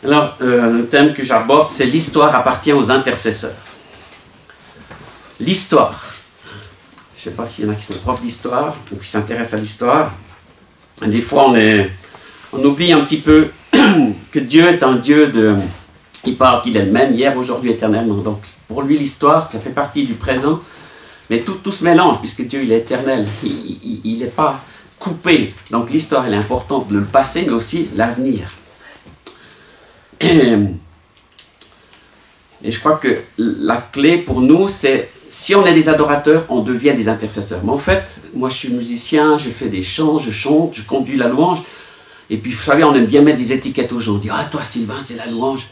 Alors, le thème que j'aborde, c'est l'histoire appartient aux intercesseurs. L'histoire. Je ne sais pas s'il y en a qui sont profs d'histoire ou qui s'intéressent à l'histoire. Des fois, on oublie un petit peu que Dieu est un Dieu de... Il parle qu'il est le même, hier, aujourd'hui, éternellement. Donc, pour lui, l'histoire, ça fait partie du présent. Mais tout se mélange, puisque Dieu, il est éternel. Il n'est pas coupé. Donc, l'histoire, elle est importante, le passé, mais aussi l'avenir. Et je crois que la clé pour nous, c'est... Si on est des adorateurs, on devient des intercesseurs. Mais en fait, moi, je suis musicien, je fais des chants, je chante, je conduis la louange. Et puis, vous savez, on aime bien mettre des étiquettes aux gens. On dit, ah, toi, Sylvain, c'est la louange.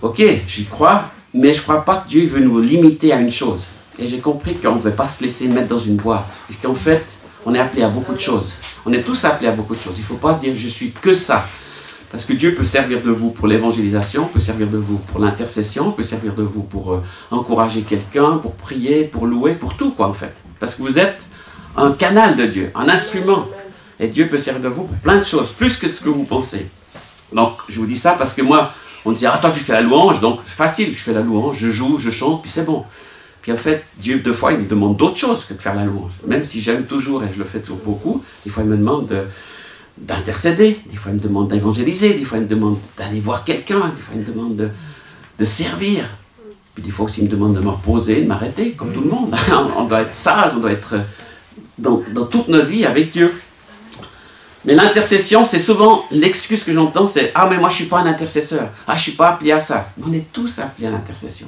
Ok, j'y crois, mais je ne crois pas que Dieu veut nous limiter à une chose. Et j'ai compris qu'on ne devait pas se laisser mettre dans une boîte. Puisqu'en fait, on est appelé à beaucoup de choses. On est tous appelés à beaucoup de choses. Il ne faut pas se dire, je suis que ça. Parce que Dieu peut servir de vous pour l'évangélisation, peut servir de vous pour l'intercession, peut servir de vous pour encourager quelqu'un, pour prier, pour louer, pour tout, quoi, en fait. Parce que vous êtes un canal de Dieu, un instrument. Et Dieu peut servir de vous pour plein de choses, plus que ce que vous pensez. Donc, je vous dis ça parce que moi, on me dit, ah, toi, tu fais la louange, donc facile, je fais la louange, je joue, je chante, puis c'est bon. Puis en fait, Dieu, deux fois, il me demande d'autres choses que de faire la louange. Même si j'aime toujours, et je le fais toujours beaucoup, des fois, il me demande d'intercéder, des fois il me demande d'évangéliser, des fois il me demande d'aller voir quelqu'un, des fois il me demande de servir, puis des fois aussi il me demande de me reposer, de m'arrêter, comme tout le monde. On doit être sage, on doit être dans toute notre vie avec Dieu. Mais l'intercession, c'est souvent l'excuse que j'entends, c'est « Ah, mais moi je ne suis pas un intercesseur, ah, je ne suis pas appelé à ça ». On est tous appelés à l'intercession,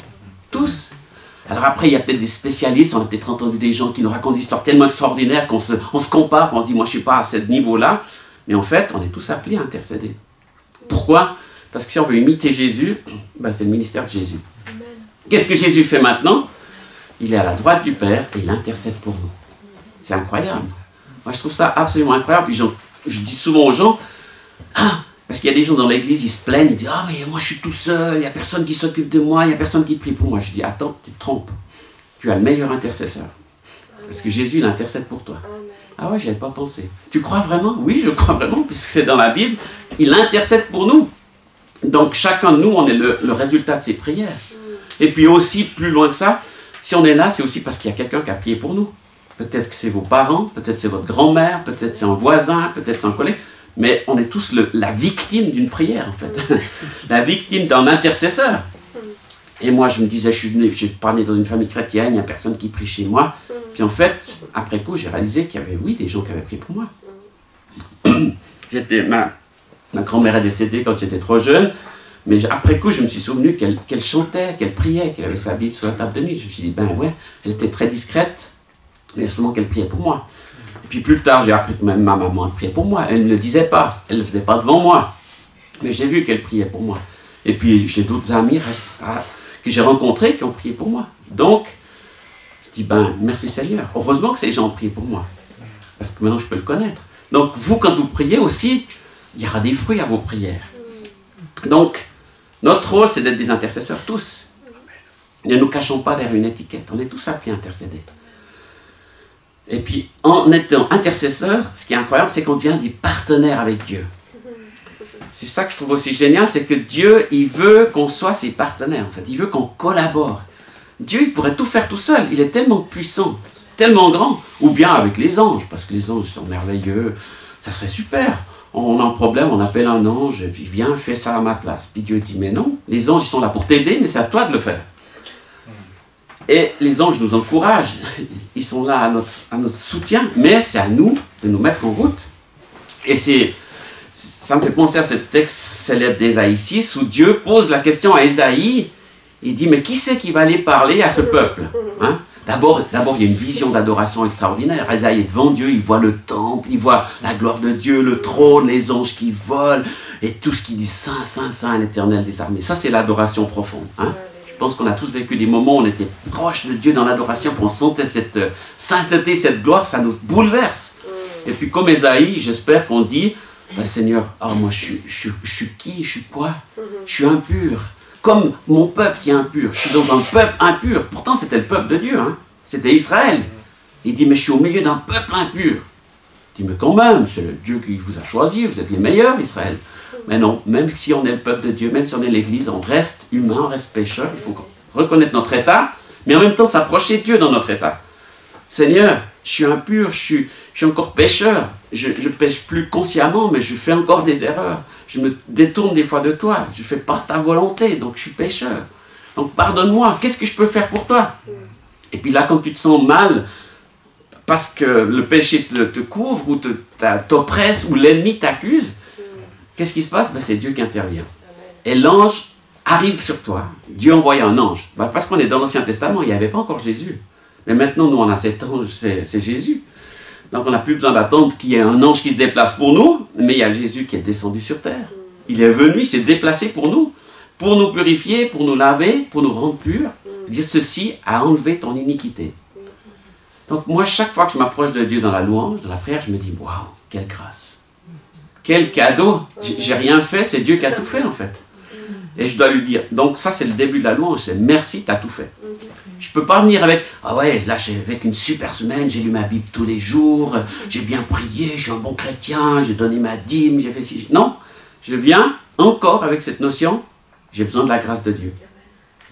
tous. Alors après, il y a peut-être des spécialistes, on a peut-être entendu des gens qui nous racontent des histoires tellement extraordinaires qu'on se compare, on se dit « Moi je ne suis pas à ce niveau-là ». Mais en fait, on est tous appelés à intercéder. Pourquoi? Parce que si on veut imiter Jésus, ben c'est le ministère de Jésus. Qu'est-ce que Jésus fait maintenant? Il est à la droite du Père et il intercède pour nous. C'est incroyable. Moi, je trouve ça absolument incroyable. Puis je dis souvent aux gens, ah, parce qu'il y a des gens dans l'église, ils se plaignent, ils disent, ah, mais moi je suis tout seul, il n'y a personne qui s'occupe de moi, il n'y a personne qui prie pour moi. Je dis, attends, tu te trompes. Tu as le meilleur intercesseur. Parce que Jésus, il intercède pour toi. Ah ouais, je n'y avais pas pensé. Tu crois vraiment? Oui, je crois vraiment, puisque c'est dans la Bible. Il intercède pour nous. Donc, chacun de nous, on est le résultat de ses prières. Et puis aussi, plus loin que ça, si on est là, c'est aussi parce qu'il y a quelqu'un qui a prié pour nous. Peut-être que c'est vos parents, peut-être c'est votre grand-mère, peut-être c'est un voisin, peut-être c'est un collègue. Mais on est tous la victime d'une prière, en fait. La victime d'un intercesseur. Et moi, je me disais, je suis pas né dans une famille chrétienne, il n'y a personne qui prie chez moi. Puis en fait, après coup, j'ai réalisé qu'il y avait, oui, des gens qui avaient prié pour moi. Ma grand-mère est décédée quand j'étais trop jeune, mais après coup, je me suis souvenu qu'elle chantait, qu'elle priait, qu'elle avait sa Bible sur la table de nuit. Je me suis dit, ben ouais, elle était très discrète, mais seulement qu'elle priait pour moi. Et puis plus tard, j'ai appris que même ma maman priait pour moi. Elle ne le disait pas, elle ne le faisait pas devant moi. Mais j'ai vu qu'elle priait pour moi. Et puis j'ai d'autres amis que j'ai rencontrés qui ont prié pour moi. Donc, je dis, ben, merci Seigneur. Heureusement que ces gens ont prié pour moi. Parce que maintenant, je peux le connaître. Donc, vous, quand vous priez aussi, il y aura des fruits à vos prières. Donc, notre rôle, c'est d'être des intercesseurs, tous. Ne nous cachons pas derrière une étiquette. On est tous appelés à intercéder. Et puis, en étant intercesseur, ce qui est incroyable, c'est qu'on devient des partenaires avec Dieu. C'est ça que je trouve aussi génial, c'est que Dieu, il veut qu'on soit ses partenaires, en fait. Il veut qu'on collabore. Dieu, il pourrait tout faire tout seul. Il est tellement puissant, tellement grand. Ou bien avec les anges, parce que les anges sont merveilleux. Ça serait super. On a un problème, on appelle un ange, et puis viens, fais ça à ma place. Puis Dieu dit, mais non, les anges, ils sont là pour t'aider, mais c'est à toi de le faire. Et les anges nous encouragent. Ils sont là à notre soutien, mais c'est à nous de nous mettre en route. Et ça me fait penser à ce texte célèbre d'Ésaïe 6, où Dieu pose la question à Ésaïe. Il dit, mais qui c'est qui va aller parler à ce peuple, hein? D'abord, il y a une vision d'adoration extraordinaire. Ésaïe est devant Dieu, il voit le temple, il voit la gloire de Dieu, le trône, les anges qui volent, et tout ce qui dit Saint, Saint, Saint, l'Éternel des armées. Ça, c'est l'adoration profonde. Hein? Je pense qu'on a tous vécu des moments où on était proche de Dieu dans l'adoration, puis on sentait cette sainteté, cette gloire, ça nous bouleverse. Et puis comme Ésaïe, j'espère qu'on dit, ben, Seigneur, oh, moi je suis qui, je suis quoi? Je suis impur. Comme mon peuple qui est impur. Je suis dans un peuple impur. Pourtant, c'était le peuple de Dieu. Hein? C'était Israël. Il dit, mais je suis au milieu d'un peuple impur. Il dit, mais quand même, c'est le Dieu qui vous a choisi. Vous êtes les meilleurs, Israël. Mais non, même si on est le peuple de Dieu, même si on est l'Église, on reste humain, on reste pécheur. Il faut reconnaître notre état, mais en même temps s'approcher de Dieu dans notre état. Seigneur, je suis impur, je suis encore pécheur. Je pêche plus consciemment, mais je fais encore des erreurs. Je me détourne des fois de toi. Je fais pas ta volonté, donc je suis pécheur. Donc pardonne-moi, qu'est-ce que je peux faire pour toi? Et puis là, quand tu te sens mal, parce que le péché te couvre, ou t'oppresse, ou l'ennemi t'accuse, qu'est-ce qui se passe? Ben, c'est Dieu qui intervient. Et l'ange arrive sur toi. Dieu envoie un ange. Ben, parce qu'on est dans l'Ancien Testament, il n'y avait pas encore Jésus. Mais maintenant, nous, on a cet ange, c'est Jésus. Donc, on n'a plus besoin d'attendre qu'il y ait un ange qui se déplace pour nous, mais il y a Jésus qui est descendu sur terre. Il est venu, il s'est déplacé pour nous purifier, pour nous laver, pour nous rendre purs. Dire ceci a enlevé ton iniquité. Donc, moi, chaque fois que je m'approche de Dieu dans la louange, dans la prière, je me dis, waouh, quelle grâce. Quel cadeau. J'ai rien fait, c'est Dieu qui a tout fait, en fait. Et je dois lui dire, donc ça, c'est le début de la louange, c'est merci, tu as tout fait. Je ne peux pas venir avec, ah ouais, là, j'ai vécu une super semaine, j'ai lu ma Bible tous les jours, j'ai bien prié, je suis un bon chrétien, j'ai donné ma dîme, j'ai fait ci. Non, je viens encore avec cette notion, j'ai besoin de la grâce de Dieu.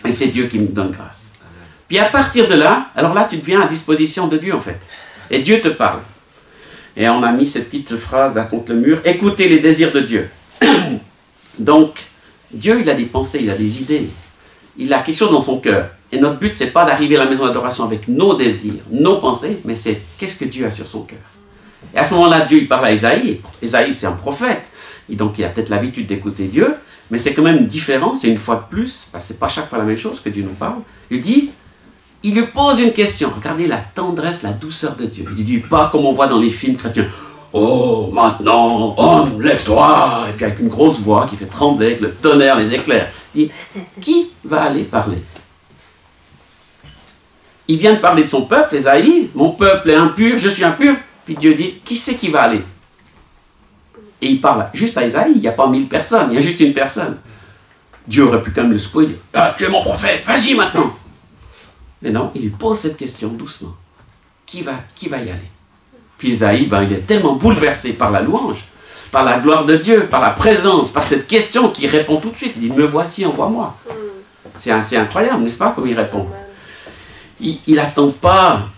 Et c'est Dieu qui me donne grâce. Puis à partir de là, alors là, tu deviens à disposition de Dieu, en fait. Et Dieu te parle. Et on a mis cette petite phrase là contre le mur, écoutez les désirs de Dieu. Donc, Dieu, il a des pensées, il a des idées. Il a quelque chose dans son cœur. Et notre but, ce n'est pas d'arriver à la maison d'adoration avec nos désirs, nos pensées, mais c'est qu'est-ce que Dieu a sur son cœur. Et à ce moment-là, Dieu, il parle à Isaïe. Isaïe, c'est un prophète. Et donc, il a peut-être l'habitude d'écouter Dieu, mais c'est quand même différent, c'est une fois de plus, parce que ce n'est pas chaque fois la même chose que Dieu nous parle. Il dit, il lui pose une question. Regardez la tendresse, la douceur de Dieu. Il ne dit pas comme on voit dans les films chrétiens. Oh, maintenant, homme, lève-toi. Et puis avec une grosse voix qui fait trembler, avec le tonnerre, les éclairs. Il dit, qui va aller parler? Il vient de parler de son peuple, Ésaïe. Mon peuple est impur, je suis impur. Puis Dieu dit, qui c'est qui va aller? Et il parle juste à Ésaïe. Il n'y a pas 1000 personnes, il y a juste une personne. Dieu aurait pu quand même le secouer et dire, ah, tu es mon prophète, vas-y maintenant. Mais non, il lui pose cette question doucement. Qui va y aller? Puis Isaïe, il est tellement bouleversé par la louange, par la gloire de Dieu, par la présence, par cette question qu'il répond tout de suite. Il dit, me voici, envoie-moi. C'est incroyable, n'est-ce pas, comme il répond. Il n'attend pas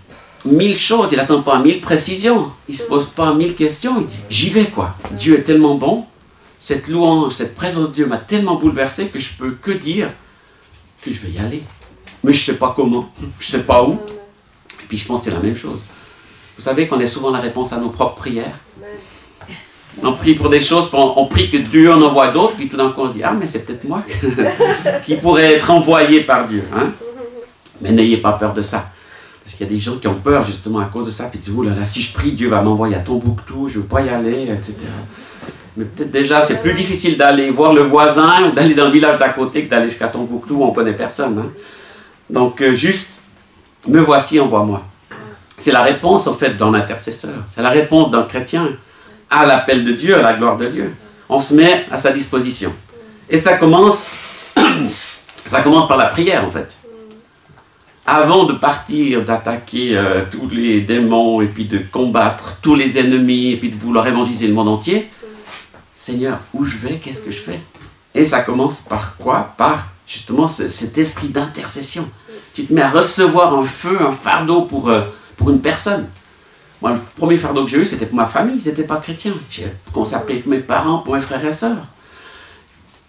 1000 choses, il n'attend pas 1000 précisions. Il ne se pose pas 1000 questions, il dit, j'y vais quoi. Dieu est tellement bon, cette louange, cette présence de Dieu m'a tellement bouleversé que je peux que dire que je vais y aller. Mais je ne sais pas comment, je ne sais pas où. Et puis je pense que c'est la même chose. Vous savez qu'on est souvent la réponse à nos propres prières. On prie pour des choses, on prie que Dieu en envoie d'autres, puis tout d'un coup on se dit, ah mais c'est peut-être moi qui pourrait être envoyé par Dieu. Hein? Mais n'ayez pas peur de ça. Parce qu'il y a des gens qui ont peur justement à cause de ça, puis ils disent, oh là là, si je prie, Dieu va m'envoyer à Tombouctou, je ne veux pas y aller, etc. Mais peut-être déjà c'est plus difficile d'aller voir le voisin ou d'aller dans le village d'à côté que d'aller jusqu'à Tombouctou où on ne connaît personne. Hein? Donc juste, me voici, envoie-moi. C'est la réponse en fait d'un intercesseur. C'est la réponse d'un chrétien à l'appel de Dieu, à la gloire de Dieu. On se met à sa disposition. Et ça commence par la prière en fait. Avant de partir, d'attaquer tous les démons et puis de combattre tous les ennemis et puis de vouloir évangéliser le monde entier, Seigneur, où je vais, qu'est-ce que je fais? Et ça commence par quoi? Par justement cet esprit d'intercession. Tu te mets à recevoir un feu, un fardeau pour une personne. Moi, le premier fardeau que j'ai eu, c'était pour ma famille, ils n'étaient pas chrétiens. J'ai consacré pour mes parents, pour mes frères et sœurs.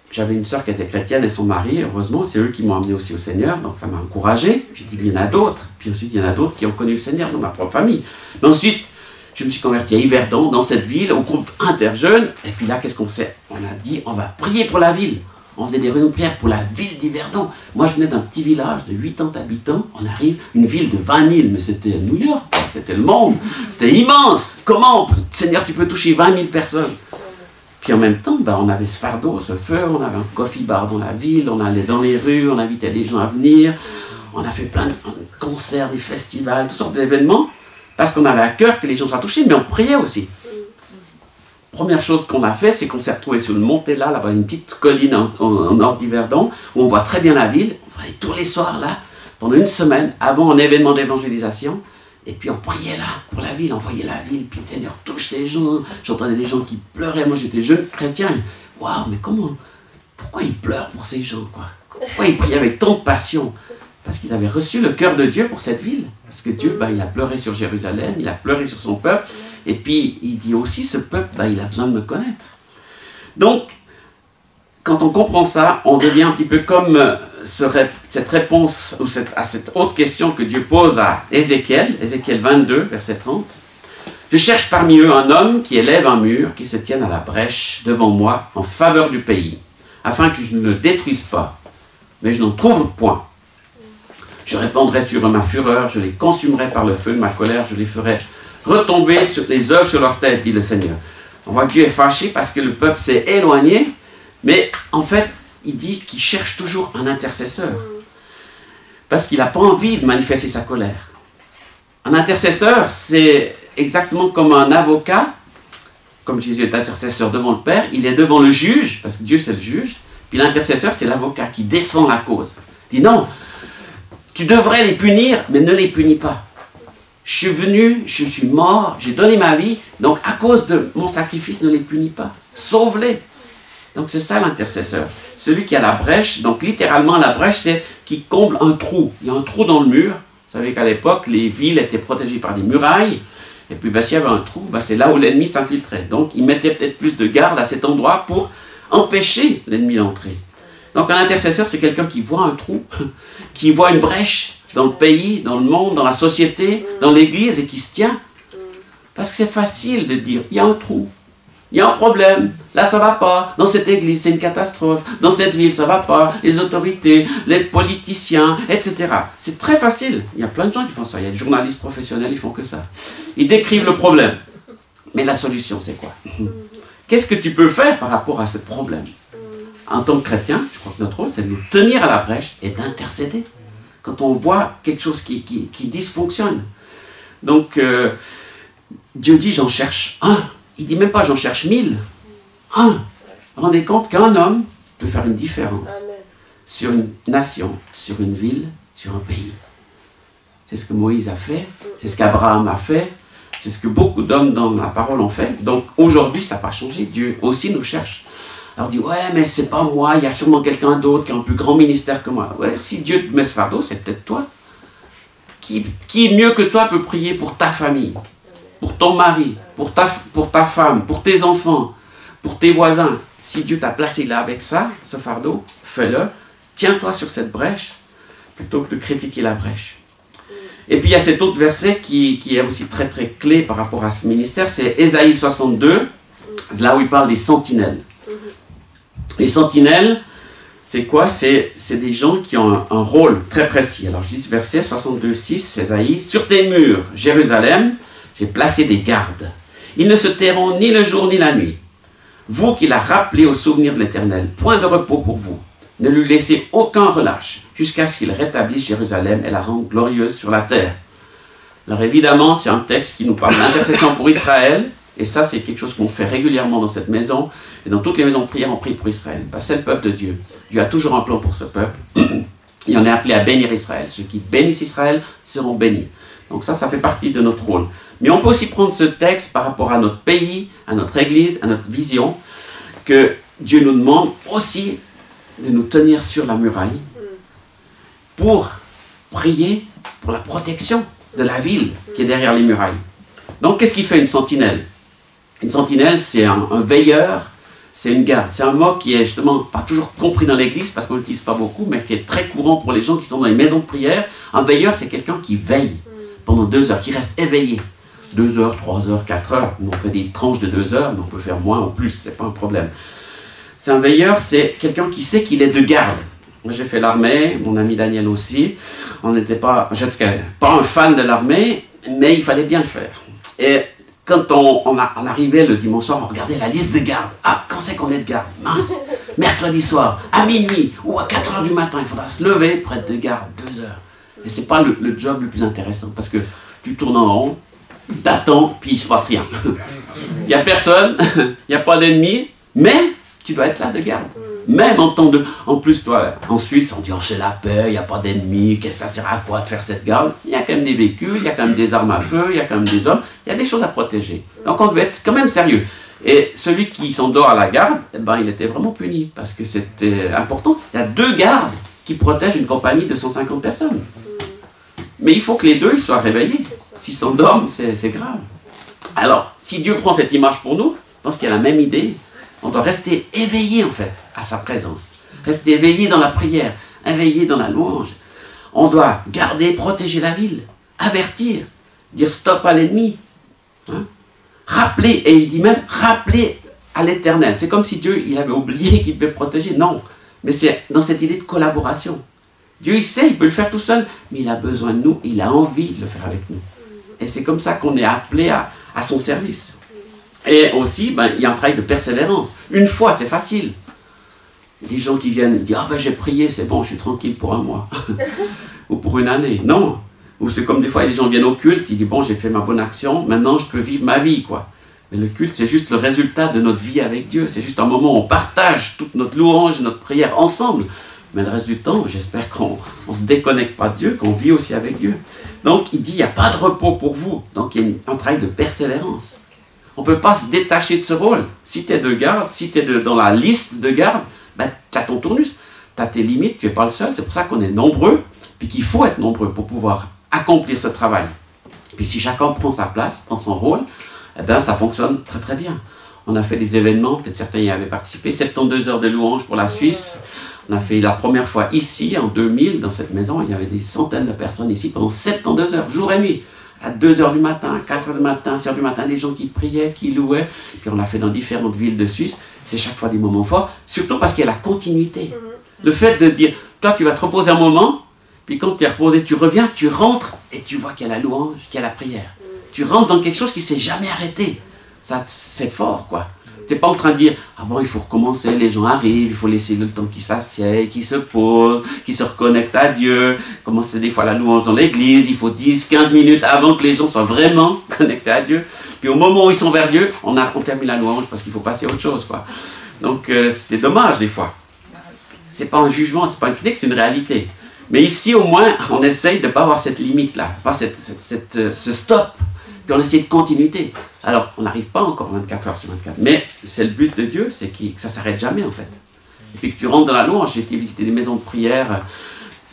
J'avais une sœur qui était chrétienne et son mari, heureusement, c'est eux qui m'ont amené aussi au Seigneur, donc ça m'a encouragé. J'ai dit, il y en a d'autres. Puis ensuite, il y en a d'autres qui ont connu le Seigneur dans ma propre famille. Mais ensuite, je me suis converti à Yverdon, dans cette ville, au groupe interjeunes. Et puis là, qu'est-ce qu'on fait? On a dit, on va prier pour la ville. On faisait des réunions de prière pour la ville d'Yverdon. Moi, je venais d'un petit village de 80 habitants. On arrive, une ville de 20 000, mais c'était New York, c'était le monde. C'était immense. Comment, Seigneur, tu peux toucher 20 000 personnes? Puis en même temps, on avait ce fardeau, ce feu, on avait un coffee bar dans la ville, on allait dans les rues, on invitait les gens à venir. On a fait plein de concerts, des festivals, toutes sortes d'événements, parce qu'on avait à cœur que les gens soient touchés, mais on priait aussi. Première chose qu'on a fait, c'est qu'on s'est retrouvé sur une montée là-bas, une petite colline en nord d'Yverdon, où on voit très bien la ville. On va aller tous les soirs là, pendant une semaine, avant un événement d'évangélisation. Et puis on priait là, pour la ville, on voyait la ville, puis le Seigneur touche ces gens. J'entendais des gens qui pleuraient, moi j'étais jeune chrétien. waouh, mais pourquoi ils pleurent pour ces gens, quoi? Pourquoi ils prient avec tant de passion? Parce qu'ils avaient reçu le cœur de Dieu pour cette ville. Parce que Dieu, il a pleuré sur Jérusalem, il a pleuré sur son peuple. Et puis, il dit aussi, ce peuple, il a besoin de me connaître. Donc, quand on comprend ça, on devient un petit peu comme cette réponse à cette autre question que Dieu pose à Ézéchiel 22, verset 30. Je cherche parmi eux un homme qui élève un mur, qui se tienne à la brèche devant moi en faveur du pays, afin que je ne le détruise pas, mais je n'en trouve point. Je répandrai sur eux ma fureur, je les consumerai par le feu de ma colère, je les ferai retomber sur les œuvres sur leur tête, dit le Seigneur. On voit que Dieu est fâché parce que le peuple s'est éloigné, mais en fait, il dit qu'il cherche toujours un intercesseur. Parce qu'il n'a pas envie de manifester sa colère. Un intercesseur, c'est exactement comme un avocat, comme Jésus est intercesseur devant le Père, il est devant le juge, parce que Dieu c'est le juge, puis l'intercesseur c'est l'avocat qui défend la cause. Il dit non, tu devrais les punir, mais ne les punis pas. Je suis venu, je suis mort, j'ai donné ma vie, donc à cause de mon sacrifice, ne les punis pas. Sauve-les. Donc c'est ça l'intercesseur. Celui qui a la brèche, donc littéralement la brèche, c'est qui comble un trou. Il y a un trou dans le mur. Vous savez qu'à l'époque, les villes étaient protégées par des murailles. Et puis s'il y avait un trou, c'est là où l'ennemi s'infiltrait. Donc il mettait peut-être plus de garde à cet endroit pour empêcher l'ennemi d'entrer. Donc un intercesseur, c'est quelqu'un qui voit un trou, qui voit une brèche dans le pays, dans le monde, dans la société, dans l'église et qui se tient. Parce que c'est facile de dire, il y a un trou, il y a un problème, là ça ne va pas, dans cette église c'est une catastrophe, dans cette ville ça ne va pas, les autorités, les politiciens, etc. C'est très facile, il y a plein de gens qui font ça, il y a des journalistes professionnels, ils font que ça. Ils décrivent le problème, mais la solution c'est quoi? Qu'est-ce que tu peux faire par rapport à ce problème? En tant que chrétien, je crois que notre rôle, c'est de nous tenir à la brèche et d'intercéder. Quand on voit quelque chose qui dysfonctionne. Donc, Dieu dit, j'en cherche un. Il ne dit même pas, j'en cherche 1000. Un. Rendez compte qu'un homme peut faire une différence. Amen. Sur une nation, sur une ville, sur un pays. C'est ce que Moïse a fait, c'est ce qu'Abraham a fait, c'est ce que beaucoup d'hommes dans la parole ont fait. Donc, aujourd'hui, ça n'a pas changé. Dieu aussi nous cherche. Alors on dit, ouais, mais c'est pas moi, il y a sûrement quelqu'un d'autre qui a un plus grand ministère que moi. Ouais, si Dieu te met ce fardeau, c'est peut-être toi. Qui mieux que toi peut prier pour ta famille, pour ton mari, pour ta femme, pour tes enfants, pour tes voisins? Si Dieu t'a placé là avec ça, ce fardeau, fais-le. Tiens-toi sur cette brèche, plutôt que de critiquer la brèche. Et puis il y a cet autre verset qui est aussi très très clé par rapport à ce ministère, c'est Ésaïe 62, là où il parle des sentinelles. Les sentinelles, c'est quoi? C'est des gens qui ont un rôle très précis. Alors je lis ce verset 62, 6, Ésaïe. Sur tes murs, Jérusalem, j'ai placé des gardes. Ils ne se tairont ni le jour ni la nuit. Vous qui la rappelez au souvenir de l'Éternel, point de repos pour vous. Ne lui laissez aucun relâche, jusqu'à ce qu'il rétablisse Jérusalem et la rende glorieuse sur la terre. Alors évidemment, c'est un texte qui nous parle d'intercession pour Israël. Et ça, c'est quelque chose qu'on fait régulièrement dans cette maison. Et dans toutes les maisons de prière, on prie pour Israël. C'est le peuple de Dieu. Dieu a toujours un plan pour ce peuple. Et on est appelé à bénir Israël. Ceux qui bénissent Israël seront bénis. Donc ça fait partie de notre rôle. Mais on peut aussi prendre ce texte par rapport à notre pays, à notre église, à notre vision, que Dieu nous demande aussi de nous tenir sur la muraille pour prier pour la protection de la ville qui est derrière les murailles. Donc qu'est-ce qui fait une sentinelle? Une sentinelle, c'est un veilleur, c'est une garde. C'est un mot qui est justement pas toujours compris dans l'église parce qu'on ne l'utilise pas beaucoup, mais qui est très courant pour les gens qui sont dans les maisons de prière. Un veilleur, c'est quelqu'un qui veille pendant 2 heures, qui reste éveillé. 2 heures, 3 heures, 4 heures. On fait des tranches de 2 heures, mais on peut faire moins ou plus, c'est pas un problème. C'est un veilleur, c'est quelqu'un qui sait qu'il est de garde. Moi, j'ai fait l'armée, mon ami Daniel aussi. On n'était pas, pas un fan de l'armée, mais il fallait bien le faire. Et quand on arrivait le dimanche soir, on regardait la liste de garde. Ah, quand c'est qu'on est de garde? Mince, mercredi soir, à minuit ou à 4 heures du matin, il faudra se lever pour être de garde 2 heures. Et ce n'est pas le job le plus intéressant, parce que tu tournes en rond, t'attends, puis il ne se passe rien. Il n'y a personne, il n'y a pas d'ennemi, mais tu dois être là de garde. Même en temps de... En plus, toi, en Suisse, on dit, oh, c'est la paix, il n'y a pas d'ennemis, qu'est-ce que ça sert à quoi de faire cette garde? Il y a quand même des véhicules, il y a quand même des armes à feu, il y a quand même des hommes, il y a des choses à protéger. Donc on devait être quand même sérieux. Et celui qui s'endort à la garde, eh ben, il était vraiment puni, parce que c'était important. Il y a 2 gardes qui protègent une compagnie de 150 personnes. Mais il faut que les 2 ils soient réveillés. S'ils s'endorment, c'est grave. Alors, si Dieu prend cette image pour nous, je pense qu'il y a la même idée. On doit rester éveillé, en fait, à sa présence. Rester éveillé dans la prière, éveillé dans la louange. On doit garder, protéger la ville, avertir, dire stop à l'ennemi. Hein? Rappeler, et il dit même rappeler à l'Éternel. C'est comme si Dieu il avait oublié qu'il devait protéger. Non, mais c'est dans cette idée de collaboration. Dieu, il sait, il peut le faire tout seul, mais il a besoin de nous, il a envie de le faire avec nous. Et c'est comme ça qu'on est appelé à son service. Et aussi, ben, il y a un travail de persévérance. Une fois, c'est facile. Il y a des gens qui viennent dire « Ah ben j'ai prié, c'est bon, je suis tranquille pour un mois. » Ou pour une année. Non. Ou c'est comme des fois, il y a des gens qui viennent au culte, ils disent « Bon, j'ai fait ma bonne action, maintenant je peux vivre ma vie. » quoi. Mais le culte, c'est juste le résultat de notre vie avec Dieu. C'est juste un moment où on partage toute notre louange, notre prière ensemble. Mais le reste du temps, j'espère qu'on ne se déconnecte pas de Dieu, qu'on vit aussi avec Dieu. Donc, il dit, il n'y a pas de repos pour vous. Donc, il y a un travail de persévérance. On ne peut pas se détacher de ce rôle. Si tu es de garde, si tu es dans la liste de garde, ben, tu as ton tournus, tu as tes limites, tu n'es pas le seul. C'est pour ça qu'on est nombreux, puis qu'il faut être nombreux pour pouvoir accomplir ce travail. Puis si chacun prend sa place, prend son rôle, eh ben, ça fonctionne très très bien. On a fait des événements, peut-être certains y avaient participé, 72 heures de louange pour la Suisse. On a fait la première fois ici, en 2000, dans cette maison, il y avait des centaines de personnes ici pendant 72 heures, jour et nuit. À 2 heures du matin, 4 heures du matin, 6 heures du matin, des gens qui priaient, qui louaient. Puis on l'a fait dans différentes villes de Suisse. C'est chaque fois des moments forts, surtout parce qu'il y a la continuité. Le fait de dire, toi tu vas te reposer un moment, puis quand tu es reposé, tu reviens, tu rentres, et tu vois qu'il y a la louange, qu'il y a la prière. Tu rentres dans quelque chose qui ne s'est jamais arrêté. Ça, c'est fort, quoi. Tu n'es pas en train de dire, ah bon, il faut recommencer, les gens arrivent, il faut laisser le temps qu'ils s'assiedent, qu'ils se posent, qu'ils se reconnectent à Dieu. Commencer des fois la louange dans l'église, il faut 10-15 minutes avant que les gens soient vraiment connectés à Dieu. Puis au moment où ils sont vers Dieu, on termine la louange parce qu'il faut passer à autre chose, quoi. Donc c'est dommage des fois. C'est pas un jugement, c'est pas une critique, c'est une réalité. Mais ici au moins, on essaye de ne pas avoir cette limite-là, pas ce stop. Puis on essaie de continuité. Alors, on n'arrive pas encore 24 heures sur 24. Mais c'est le but de Dieu, c'est que ça ne s'arrête jamais, en fait. Et puis que tu rentres dans la louange, j'ai été visiter des maisons de prière.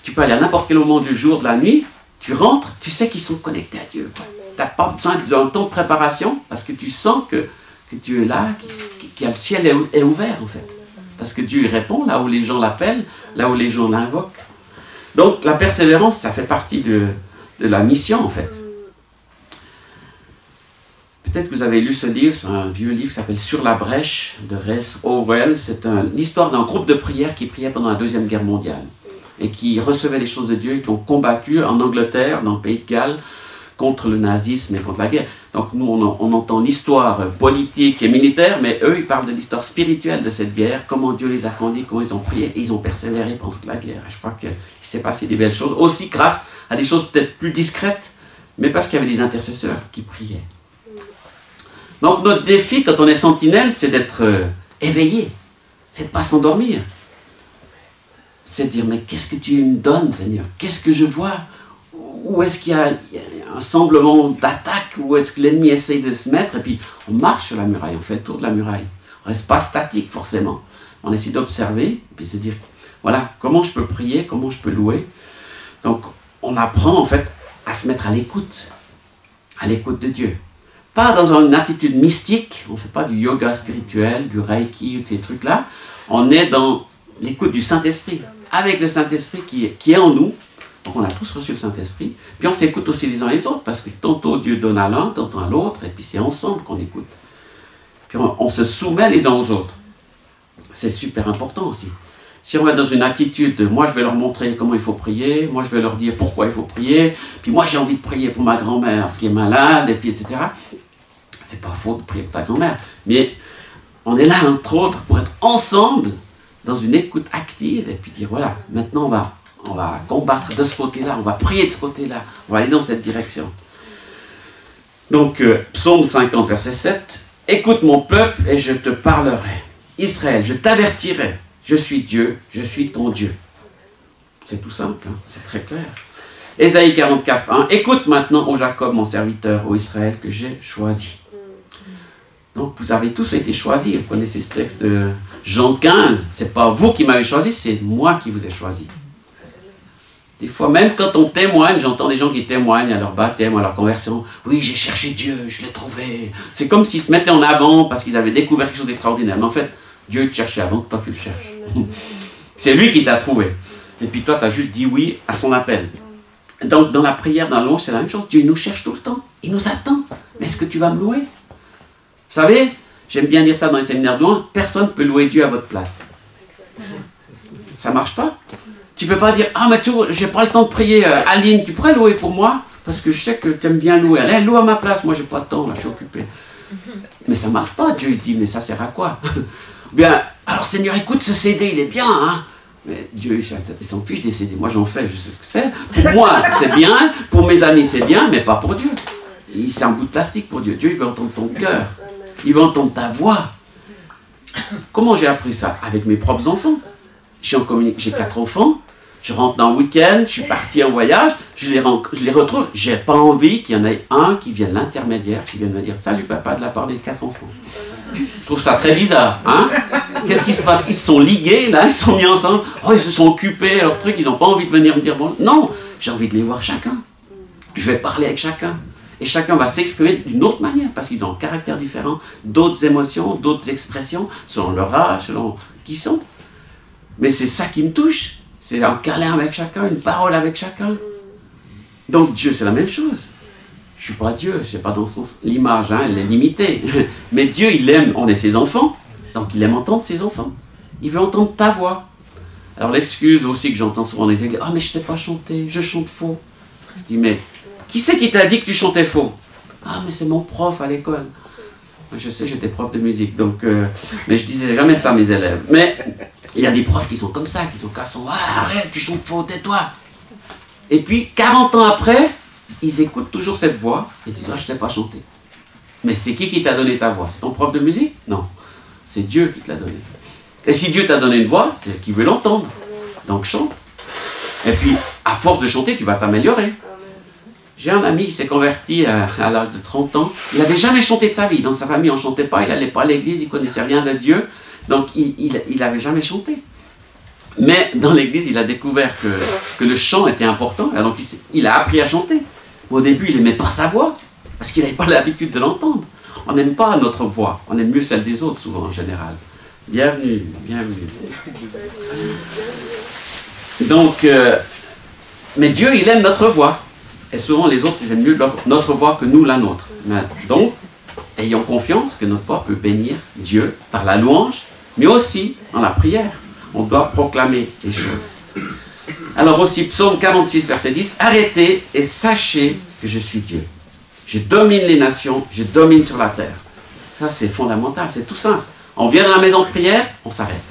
Tu peux aller à n'importe quel moment du jour, de la nuit. Tu rentres, tu sais qu'ils sont connectés à Dieu. Tu n'as pas besoin d'un temps de préparation, parce que tu sens que Dieu est là, que le ciel est ouvert, en fait. Parce que Dieu répond là où les gens l'appellent, là où les gens l'invoquent. Donc, la persévérance, ça fait partie de la mission, en fait. Peut-être que vous avez lu ce livre, c'est un vieux livre qui s'appelle « Sur la brèche » de Rees Howells. C'est l'histoire d'un groupe de prière qui priait pendant la Deuxième Guerre mondiale et qui recevait les choses de Dieu et qui ont combattu en Angleterre, dans le pays de Galles, contre le nazisme et contre la guerre. Donc nous, on entend l'histoire politique et militaire, mais eux, ils parlent de l'histoire spirituelle de cette guerre, comment Dieu les a conduits, comment ils ont prié, et ils ont persévéré pendant toute la guerre. Et je crois qu'il s'est passé des belles choses, aussi grâce à des choses peut-être plus discrètes, mais parce qu'il y avait des intercesseurs qui priaient. Donc notre défi, quand on est sentinelle, c'est d'être éveillé, c'est de ne pas s'endormir. C'est de dire, mais qu'est-ce que tu me donnes, Seigneur? Qu'est-ce que je vois? Où est-ce qu'il y a un semblement d'attaque? Où est-ce que l'ennemi essaye de se mettre? Et puis on marche sur la muraille, on fait le tour de la muraille. On ne reste pas statique forcément. On essaie d'observer, et puis se dire, voilà, comment je peux prier, comment je peux louer. Donc on apprend en fait à se mettre à l'écoute de Dieu. Pas dans une attitude mystique, on ne fait pas du yoga spirituel, du reiki, ou ces trucs-là. On est dans l'écoute du Saint-Esprit, avec le Saint-Esprit qui est en nous. Donc on a tous reçu le Saint-Esprit. Puis on s'écoute aussi les uns les autres, parce que tantôt Dieu donne à l'un, tantôt à l'autre, et puis c'est ensemble qu'on écoute. Puis on se soumet les uns aux autres. C'est super important aussi. Si on est dans une attitude de « moi je vais leur montrer comment il faut prier, moi je vais leur dire pourquoi il faut prier, puis moi j'ai envie de prier pour ma grand-mère qui est malade, et puis etc. » C'est pas faux de prier pour ta grand-mère, mais on est là entre autres pour être ensemble dans une écoute active, et puis dire voilà, maintenant on va combattre de ce côté-là, on va prier de ce côté-là, on va aller dans cette direction. Donc, Psaume 50, verset 7, « Écoute mon peuple et je te parlerai. Israël, je t'avertirai. Je suis Dieu, je suis ton Dieu. » C'est tout simple, hein, c'est très clair. Ésaïe 44, 1, « Écoute maintenant, ô Jacob, mon serviteur, ô Israël, que j'ai choisi. » Donc vous avez tous été choisis. Vous connaissez ce texte de Jean 15. Ce n'est pas vous qui m'avez choisi, c'est moi qui vous ai choisi. Des fois, même quand on témoigne, j'entends des gens qui témoignent à leur baptême, à leur conversion. Oui, j'ai cherché Dieu, je l'ai trouvé. C'est comme s'ils se mettaient en avant parce qu'ils avaient découvert quelque chose d'extraordinaire. Mais en fait, Dieu te cherchait avant que toi tu le cherches. C'est lui qui t'a trouvé. Et puis toi, tu as juste dit oui à son appel. Donc, dans la prière, dans la louange, c'est la même chose. Dieu nous cherche tout le temps. Il nous attend. Mais est-ce que tu vas me louer? Vous savez, j'aime bien dire ça dans les séminaires de louange, personne ne peut louer Dieu à votre place. Ça ne marche pas. Tu ne peux pas dire, ah mais tu j'ai pas le temps de prier, Aline, tu pourrais louer pour moi? Parce que je sais que tu aimes bien louer. Allez, loue à ma place, moi j'ai pas de temps, là, je suis occupé. Mais ça ne marche pas. Dieu il dit, mais ça sert à quoi? Bien, alors Seigneur, écoute ce CD, il est bien, hein? Mais Dieu, il s'en fiche des CD. Moi j'en fais, je sais ce que c'est. Pour moi, c'est bien, pour mes amis, c'est bien, mais pas pour Dieu. C'est un bout de plastique pour Dieu. Dieu, il veut entendre ton cœur. Il veut entendre ta voix. Comment j'ai appris ça? Avec mes propres enfants. J'ai 4 enfants. Je rentre dans le week-end, je suis parti en voyage, je les retrouve. J'ai pas envie qu'il y en ait un qui vienne l'intermédiaire, qui vienne me dire salut papa de la part des 4 enfants. Je trouve ça très bizarre. Hein? Qu'est-ce qui se passe? Ils se sont ligués, là, ils se sont mis ensemble. Oh, ils se sont occupés, leur truc, ils n'ont pas envie de venir me dire bon. Non, j'ai envie de les voir chacun. Je vais parler avec chacun. Et chacun va s'exprimer d'une autre manière, parce qu'ils ont un caractère différent, d'autres émotions, d'autres expressions, selon leur âge, selon qui ils sont. Mais c'est ça qui me touche. C'est un câlin avec chacun, une parole avec chacun. Donc Dieu, c'est la même chose. Je ne suis pas Dieu, je ne sais pas dans l'image, hein, elle est limitée. Mais Dieu, il aime, on est ses enfants, donc il aime entendre ses enfants. Il veut entendre ta voix. Alors l'excuse aussi que j'entends souvent dans les églises, ah mais je ne sais pas chanter, je chante faux. Je dis, mais qui c'est qui t'a dit que tu chantais faux? Ah mais c'est mon prof à l'école. Je sais, j'étais prof de musique, donc, mais je disais jamais ça à mes élèves. Mais il y a des profs qui sont comme ça, qui sont cassants. Ah, arrête, tu chantes faux, tais-toi. Et puis, 40 ans après, ils écoutent toujours cette voix et disent, ah, je ne sais pas chanter. Mais c'est qui t'a donné ta voix? C'est ton prof de musique? Non. C'est Dieu qui te l'a donné. Et si Dieu t'a donné une voix, c'est qu'il veut l'entendre. Donc chante. Et puis, à force de chanter, tu vas t'améliorer. J'ai un ami qui s'est converti à l'âge de 30 ans. Il n'avait jamais chanté de sa vie. Dans sa famille, on ne chantait pas. Il n'allait pas à l'église. Il ne connaissait rien de Dieu. Donc, il n'avait jamais chanté. Mais dans l'église, il a découvert que le chant était important. Donc, il a appris à chanter. Mais au début, il n'aimait pas sa voix. Parce qu'il n'avait pas l'habitude de l'entendre. On n'aime pas notre voix. On aime mieux celle des autres, souvent, en général. Bienvenue, bienvenue. Donc, mais Dieu, il aime notre voix. Et souvent, les autres, ils aiment mieux notre voix que nous, la nôtre. Donc, ayons confiance que notre voix peut bénir Dieu par la louange, mais aussi dans la prière. On doit proclamer les choses. Alors aussi, psaume 46, verset 10, « Arrêtez et sachez que je suis Dieu. Je domine les nations, je domine sur la terre. » Ça, c'est fondamental, c'est tout simple. On vient dans la maison de prière, on s'arrête.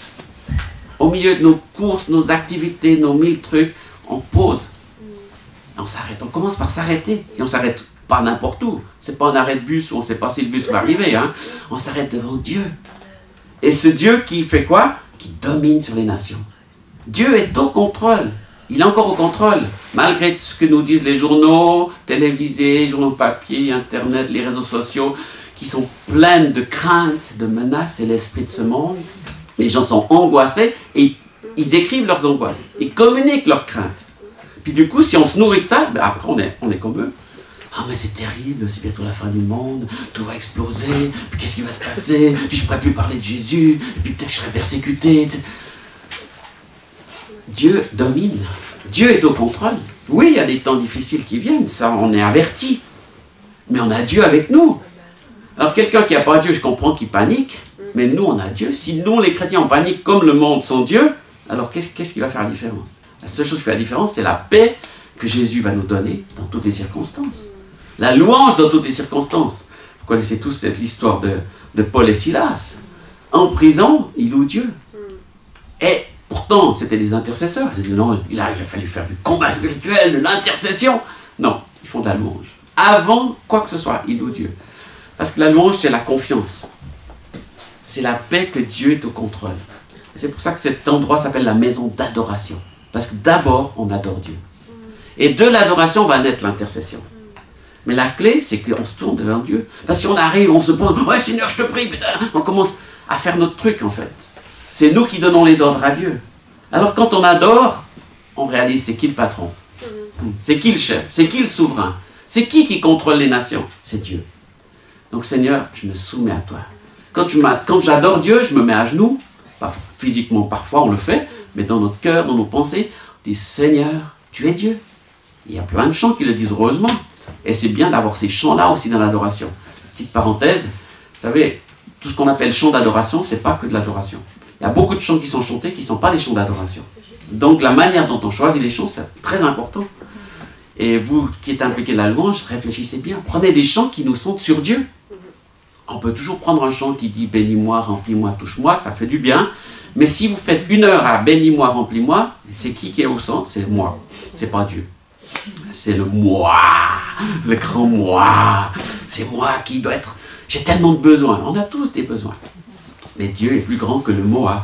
Au milieu de nos courses, nos activités, nos 1000 trucs, on pause. On s'arrête, on commence par s'arrêter. Et on s'arrête pas n'importe où. C'est pas un arrêt de bus où on ne sait pas si le bus va arriver. Hein. On s'arrête devant Dieu. Et ce Dieu qui fait quoi? Qui domine sur les nations. Dieu est au contrôle. Il est encore au contrôle. Malgré ce que nous disent les journaux télévisés, journaux papier, Internet, les réseaux sociaux, qui sont pleins de craintes, de menaces, et l'esprit de ce monde. Les gens sont angoissés et ils écrivent leurs angoisses. Ils communiquent leurs craintes. Puis du coup, si on se nourrit de ça, ben après on est comme eux. Ah mais c'est terrible, c'est bientôt la fin du monde, tout va exploser, puis qu'est-ce qui va se passer? Puis je ne pourrai plus parler de Jésus, puis peut-être que je serai persécuté. Dieu domine. Dieu est au contrôle. Oui, il y a des temps difficiles qui viennent, ça on est averti. Mais on a Dieu avec nous. Alors quelqu'un qui n'a pas Dieu, je comprends qu'il panique, mais nous on a Dieu. Si nous les chrétiens on panique comme le monde sans Dieu, alors qu'est-ce qui va faire la différence? La seule chose qui fait la différence, c'est la paix que Jésus va nous donner dans toutes les circonstances. La louange dans toutes les circonstances. Vous connaissez tous l'histoire de Paul et Silas. En prison, ils louent Dieu. Et pourtant, c'était des intercesseurs. Ils disent, non, il a fallu faire du combat spirituel, de l'intercession. Non, ils font de la louange. Avant quoi que ce soit, ils louent Dieu. Parce que la louange, c'est la confiance. C'est la paix que Dieu est au contrôle. Et c'est pour ça que cet endroit s'appelle la maison d'adoration. Parce que d'abord, on adore Dieu. Et de l'adoration va naître l'intercession. Mais la clé, c'est qu'on se tourne devant Dieu. Parce que si on arrive, on se pose, ouais Seigneur, je te prie, putain. On commence à faire notre truc en fait. C'est nous qui donnons les ordres à Dieu. Alors quand on adore, on réalise c'est qui le patron? C'est qui le chef? C'est qui le souverain? C'est qui contrôle les nations? C'est Dieu. Donc Seigneur, je me soumets à toi. Quand j'adore Dieu, je me mets à genoux. Pas physiquement, parfois on le fait, mais dans notre cœur, dans nos pensées, on dit Seigneur, tu es Dieu. Il y a plein de chants qui le disent heureusement. Et c'est bien d'avoir ces chants-là aussi dans l'adoration. Petite parenthèse, vous savez, tout ce qu'on appelle chant d'adoration, c'est pas que de l'adoration. Il y a beaucoup de chants qui sont chantés qui ne sont pas des chants d'adoration. Donc la manière dont on choisit les chants, c'est très important. Et vous qui êtes impliqués dans la louange, réfléchissez bien. Prenez des chants qui nous sentent sur Dieu. On peut toujours prendre un chant qui dit « Bénis-moi, remplis-moi, touche-moi », ça fait du bien. Mais si vous faites 1 heure à « Bénis-moi, remplis-moi », c'est qui est au centre? C'est moi, c'est pas Dieu. C'est le moi, le grand moi. C'est moi qui doit être... J'ai tellement de besoins. On a tous des besoins. Mais Dieu est plus grand que le moi.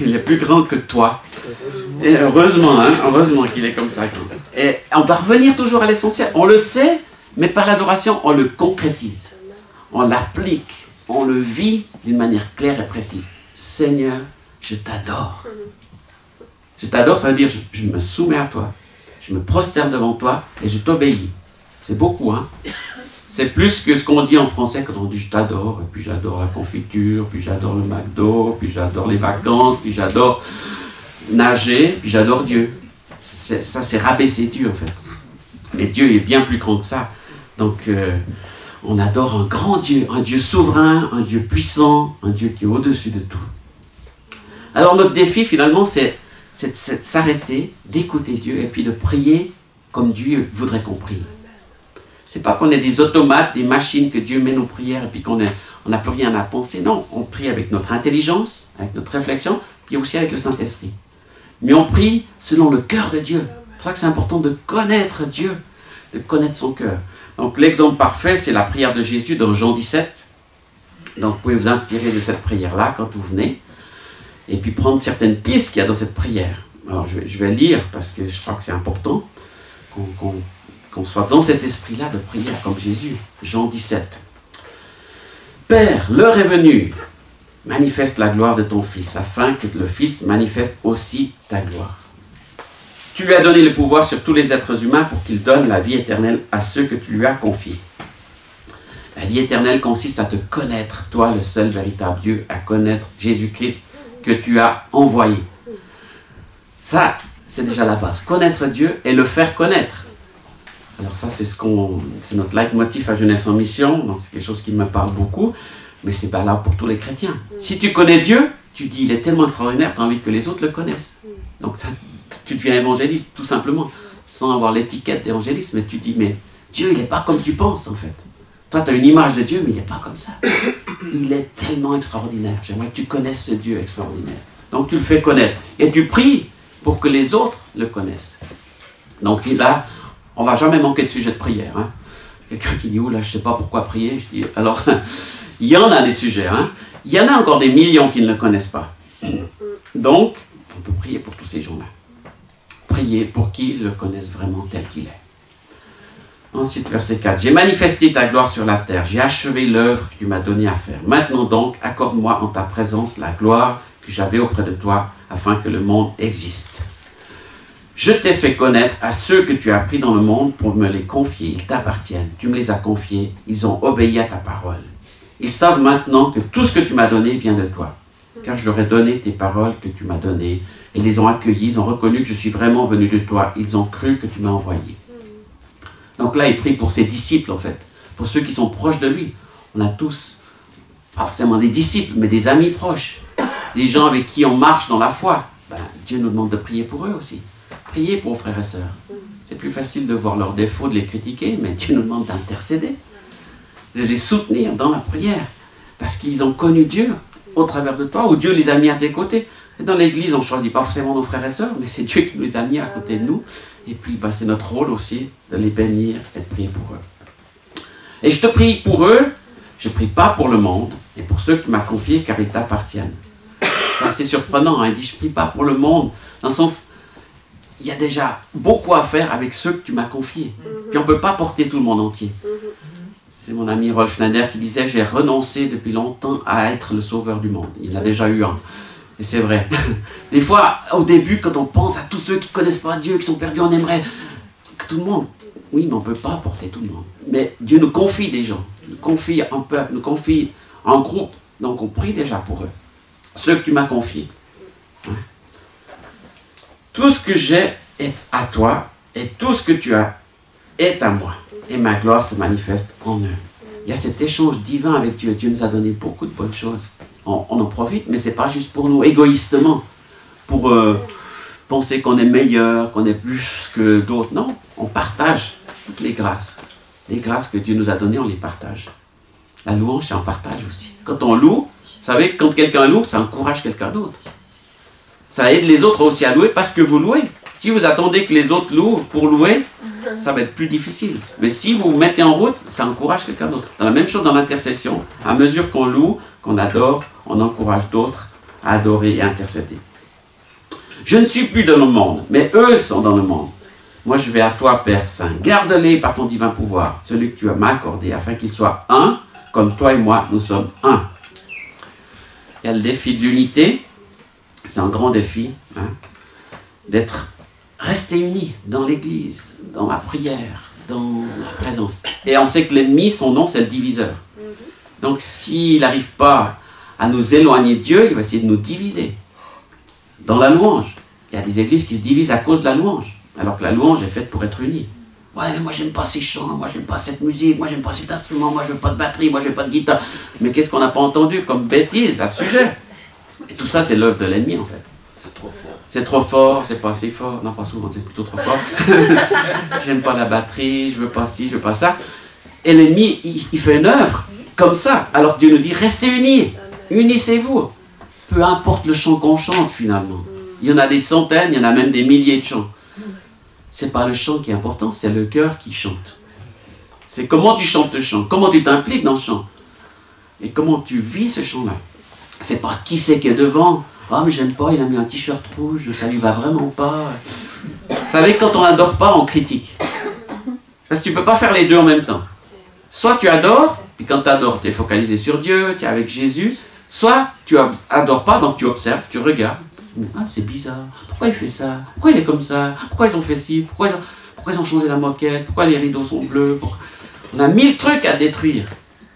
Il est plus grand que toi. Et heureusement, hein, heureusement qu'il est comme ça. Et on doit revenir toujours à l'essentiel. On le sait, mais par l'adoration, on le concrétise. On l'applique. On le vit d'une manière claire et précise. Seigneur, je t'adore. Je t'adore, ça veut dire je me soumets à toi. Je me prosterne devant toi et je t'obéis. C'est beaucoup, hein. C'est plus que ce qu'on dit en français quand on dit je t'adore, et puis j'adore la confiture, puis j'adore le McDo, puis j'adore les vacances, puis j'adore nager, puis j'adore Dieu. Ça, c'est rabaisser Dieu, en fait. Mais Dieu est bien plus grand que ça. Donc, on adore un grand Dieu, un Dieu souverain, un Dieu puissant, un Dieu qui est au-dessus de tout. Alors, notre défi, finalement, c'est de s'arrêter, d'écouter Dieu, et puis de prier comme Dieu voudrait qu'on prie. C'est pas qu'on est des automates, des machines, que Dieu met nos prières, et puis qu'on n'a plus rien à penser. Non, on prie avec notre intelligence, avec notre réflexion, puis aussi avec le Saint-Esprit. Mais on prie selon le cœur de Dieu. C'est pour ça que c'est important de connaître Dieu, de connaître son cœur. Donc l'exemple parfait, c'est la prière de Jésus dans Jean 17. Donc vous pouvez vous inspirer de cette prière-là quand vous venez, et puis prendre certaines pistes qu'il y a dans cette prière. Alors je vais lire, parce que je crois que c'est important qu'on soit dans cet esprit-là de prière comme Jésus. Jean 17. Père, l'heure est venue. Manifeste la gloire de ton Fils, afin que le Fils manifeste aussi ta gloire. Tu lui as donné le pouvoir sur tous les êtres humains pour qu'il donne la vie éternelle à ceux que tu lui as confiés. La vie éternelle consiste à te connaître, toi le seul véritable Dieu, à connaître Jésus-Christ que tu as envoyé. Ça, c'est déjà la base. Connaître Dieu et le faire connaître. Alors ça, c'est notre leitmotiv à Jeunesse en Mission, donc c'est quelque chose qui me parle beaucoup, mais c'est valable pour tous les chrétiens. Si tu connais Dieu, tu dis, il est tellement extraordinaire, tu as envie que les autres le connaissent. Donc ça, tu deviens évangéliste, tout simplement, sans avoir l'étiquette d'évangéliste, mais tu dis, mais Dieu, il n'est pas comme tu penses, en fait. Toi, tu as une image de Dieu, mais il n'est pas comme ça. Il est tellement extraordinaire. J'aimerais que tu connaisses ce Dieu extraordinaire. Donc tu le fais connaître. Et tu pries pour que les autres le connaissent. Donc là, on ne va jamais manquer de sujet de prière. Hein. Quelqu'un qui dit, oh là, je ne sais pas pourquoi prier. Je dis, alors, il y en a des sujets. Hein. Il y en a encore des millions qui ne le connaissent pas. Donc, on peut prier pour tous ces gens-là. Prier pour qu'ils le connaissent vraiment tel qu'il est. Ensuite, verset 4. J'ai manifesté ta gloire sur la terre. J'ai achevé l'œuvre que tu m'as donnée à faire. Maintenant donc, accorde-moi en ta présence la gloire que j'avais auprès de toi, afin que le monde existe. Je t'ai fait connaître à ceux que tu as pris dans le monde pour me les confier. Ils t'appartiennent. Tu me les as confiés. Ils ont obéi à ta parole. Ils savent maintenant que tout ce que tu m'as donné vient de toi. Car je leur ai donné tes paroles que tu m'as données. Et les ont accueillis. Ils ont reconnu que je suis vraiment venu de toi. Ils ont cru que tu m'as envoyé. Donc là, il prie pour ses disciples, en fait. Pour ceux qui sont proches de lui. On a tous, pas forcément des disciples, mais des amis proches. Des gens avec qui on marche dans la foi. Ben, Dieu nous demande de prier pour eux aussi. Prier pour vos frères et sœurs. C'est plus facile de voir leurs défauts, de les critiquer, mais Dieu nous demande d'intercéder, de les soutenir dans la prière, parce qu'ils ont connu Dieu au travers de toi, ou Dieu les a mis à tes côtés. Et dans l'église, on ne choisit pas forcément nos frères et sœurs, mais c'est Dieu qui nous les a mis à côté de nous, et puis ben, c'est notre rôle aussi de les bénir et de prier pour eux. Et je te prie pour eux, je ne prie pas pour le monde, et pour ceux que tu m'as confiés, car ils t'appartiennent. C'est assez surprenant, hein? Il dit, je ne prie pas pour le monde, dans le sens... il y a déjà beaucoup à faire avec ceux que tu m'as confiés. Puis on ne peut pas porter tout le monde entier. C'est mon ami Rolf Schneider qui disait « J'ai renoncé depuis longtemps à être le sauveur du monde. » Il y en a déjà eu un. Et c'est vrai. Des fois, au début, quand on pense à tous ceux qui ne connaissent pas Dieu, qui sont perdus, on aimerait que tout le monde... Oui, mais on ne peut pas porter tout le monde. Mais Dieu nous confie des gens, nous confie un peuple, nous confie un groupe. Donc on prie déjà pour eux. Ceux que tu m'as confiés. Hein? Tout ce que j'ai est à toi, et tout ce que tu as est à moi. Et ma gloire se manifeste en eux. Il y a cet échange divin avec Dieu. Dieu nous a donné beaucoup de bonnes choses. On en profite, mais ce n'est pas juste pour nous, égoïstement, pour penser qu'on est meilleur, qu'on est plus que d'autres. Non, on partage toutes les grâces. Les grâces que Dieu nous a données, on les partage. La louange, c'est un partage aussi. Quand on loue, vous savez, quand quelqu'un loue, ça encourage quelqu'un d'autre. Ça aide les autres aussi à louer parce que vous louez. Si vous attendez que les autres louent pour louer, ça va être plus difficile. Mais si vous vous mettez en route, ça encourage quelqu'un d'autre. Dans la même chose dans l'intercession, à mesure qu'on loue, qu'on adore, on encourage d'autres à adorer et intercéder. Je ne suis plus dans le monde, mais eux sont dans le monde. Moi je vais à toi, Père Saint. Garde-les par ton divin pouvoir, celui que tu m'as accordé, afin qu'ils soient un, comme toi et moi, nous sommes un. Il y a le défi de l'unité. C'est un grand défi, hein, d'être resté unis dans l'Église, dans la prière, dans la présence. Et on sait que l'ennemi, son nom, c'est le diviseur. Donc s'il n'arrive pas à nous éloigner de Dieu, il va essayer de nous diviser. Dans la louange, il y a des églises qui se divisent à cause de la louange, alors que la louange est faite pour être unie. Ouais, mais moi j'aime pas ces chants, moi j'aime pas cette musique, moi j'aime pas cet instrument, moi je veux pas de batterie, moi je veux pas de guitare. Mais qu'est-ce qu'on n'a pas entendu comme bêtises à ce sujet? Et tout ça, c'est l'œuvre de l'ennemi, en fait. C'est trop fort. C'est trop fort, c'est pas assez fort. Non, pas souvent, c'est plutôt trop fort. J'aime pas la batterie, je veux pas ci, je veux pas ça. Et l'ennemi, il fait une œuvre comme ça. Alors Dieu nous dit, restez unis, unissez-vous. Peu importe le chant qu'on chante, finalement. Il y en a des centaines, il y en a même des milliers de chants. C'est pas le chant qui est important, c'est le cœur qui chante. C'est comment tu chantes le chant, comment tu t'impliques dans ce chant. Et comment tu vis ce chant-là. C'est pas qui c'est qui est devant. Ah, mais j'aime pas, il a mis un t-shirt rouge, ça lui va vraiment pas. Vous savez, quand on n'adore pas, on critique. Parce que tu peux pas faire les deux en même temps. Soit tu adores, puis quand tu adores, tu es focalisé sur Dieu, tu es avec Jésus. Soit tu adores pas, donc tu observes, tu regardes. Ah, c'est bizarre. Pourquoi il fait ça? Pourquoi il est comme ça? Pourquoi ils ont fait ci? Pourquoi ils ont changé la moquette? Pourquoi les rideaux sont bleus? On a 1000 trucs à détruire.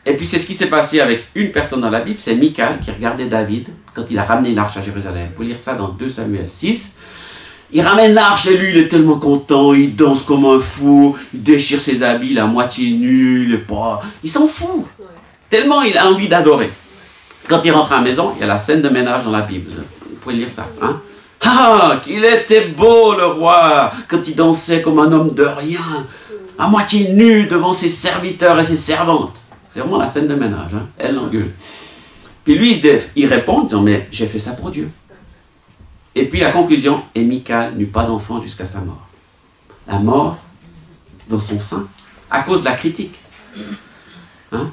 Et puis c'est ce qui s'est passé avec une personne dans la Bible, c'est Michal qui regardait David quand il a ramené l'arche à Jérusalem. Vous pouvez lire ça dans 2 Samuel 6. Il ramène l'arche et lui il est tellement content, il danse comme un fou, il déchire ses habits, la moitié nu, il s'en fout. Tellement il a envie d'adorer. Quand il rentre à la maison, il y a la scène de ménage dans la Bible. Vous pouvez lire ça. Hein? Ah, qu'il était beau le roi, quand il dansait comme un homme de rien, à moitié nu devant ses serviteurs et ses servantes. C'est vraiment la scène de ménage, hein? Elle l'engueule. Puis lui, il répond en disant, mais j'ai fait ça pour Dieu. Et puis la conclusion, et Michal n'eut pas d'enfant jusqu'à sa mort. La mort dans son sein, à cause de la critique. Hein?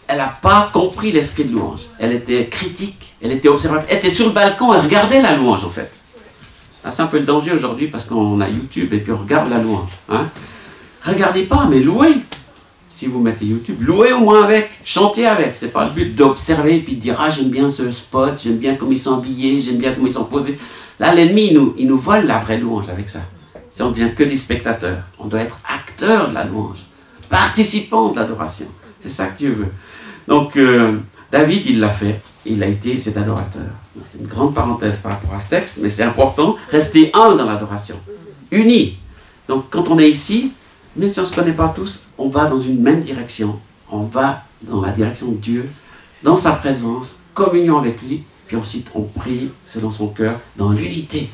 Elle n'a pas compris l'esprit de louange. Elle était critique, elle était observatrice. Elle était sur le balcon, elle regardait la louange en fait. C'est un peu le danger aujourd'hui parce qu'on a YouTube et puis on regarde la louange. Hein? Regardez pas, mais louez. Si vous mettez YouTube, louez au moins avec, chantez avec. C'est pas le but d'observer et puis de dire ah j'aime bien ce spot, j'aime bien comme ils sont habillés, j'aime bien comment ils sont posés. Là l'ennemi il nous vole la vraie louange avec ça. Si on ne devient que des spectateurs, on doit être acteur de la louange, participant de l'adoration. C'est ça que Dieu veut. Donc David il l'a fait, il a été cet adorateur. C'est une grande parenthèse par rapport à ce texte, mais c'est important, rester un dans l'adoration, unis. Donc quand on est ici, même si on ne se connaît pas tous, on va dans une même direction. On va dans la direction de Dieu, dans sa présence, communion avec lui, puis ensuite on prie selon son cœur, dans l'unité.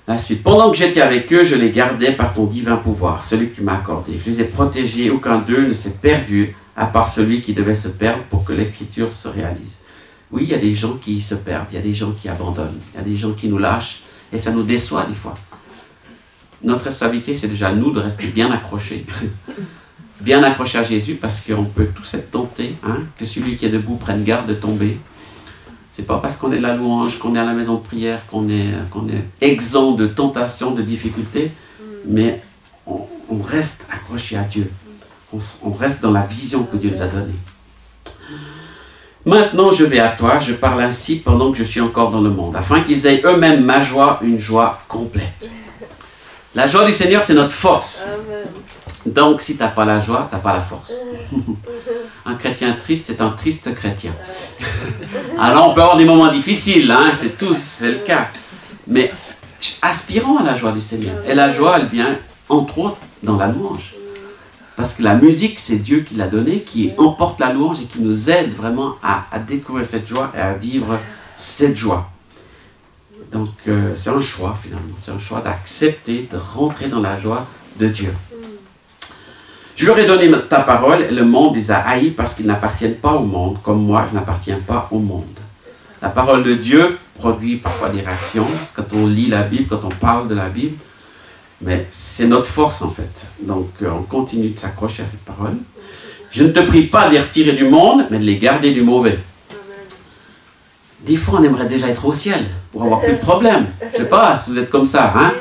La suite. Pendant que j'étais avec eux, je les gardais par ton divin pouvoir, celui que tu m'as accordé. Je les ai protégés, aucun d'eux ne s'est perdu, à part celui qui devait se perdre pour que l'écriture se réalise. Oui, il y a des gens qui se perdent, il y a des gens qui abandonnent, il y a des gens qui nous lâchent, et ça nous déçoit des fois. Notre responsabilité, c'est déjà nous de rester bien accrochés. Bien accrochés à Jésus, parce qu'on peut tous être tentés, hein, que celui qui est debout prenne garde de tomber. C'est pas parce qu'on est de la louange, qu'on est à la maison de prière, qu'on est exempt de tentation, de difficultés, mais on reste accroché à Dieu. On reste dans la vision que Dieu nous a donnée. Maintenant, je vais à toi, je parle ainsi pendant que je suis encore dans le monde, afin qu'ils aient eux-mêmes ma joie, une joie complète. La joie du Seigneur, c'est notre force. Donc, si tu n'as pas la joie, tu n'as pas la force. Un chrétien triste, c'est un triste chrétien. Alors, on peut avoir des moments difficiles, hein, c'est le cas. Mais aspirons à la joie du Seigneur. Et la joie, elle vient, entre autres, dans la louange. Parce que la musique, c'est Dieu qui l'a donnée, qui emporte la louange et qui nous aide vraiment à découvrir cette joie et à vivre cette joie. Donc, c'est un choix, finalement. C'est un choix d'accepter, de rentrer dans la joie de Dieu. Je leur ai donné ta parole et le monde les a haïs parce qu'ils n'appartiennent pas au monde, comme moi, je n'appartiens pas au monde. La parole de Dieu produit parfois des réactions quand on lit la Bible, quand on parle de la Bible. Mais c'est notre force en fait. Donc on continue de s'accrocher à cette parole. Je ne te prie pas de les retirer du monde, mais de les garder du mauvais. Des fois on aimerait déjà être au ciel pour avoir plus de problèmes. Je ne sais pas si vous êtes comme ça. Hein?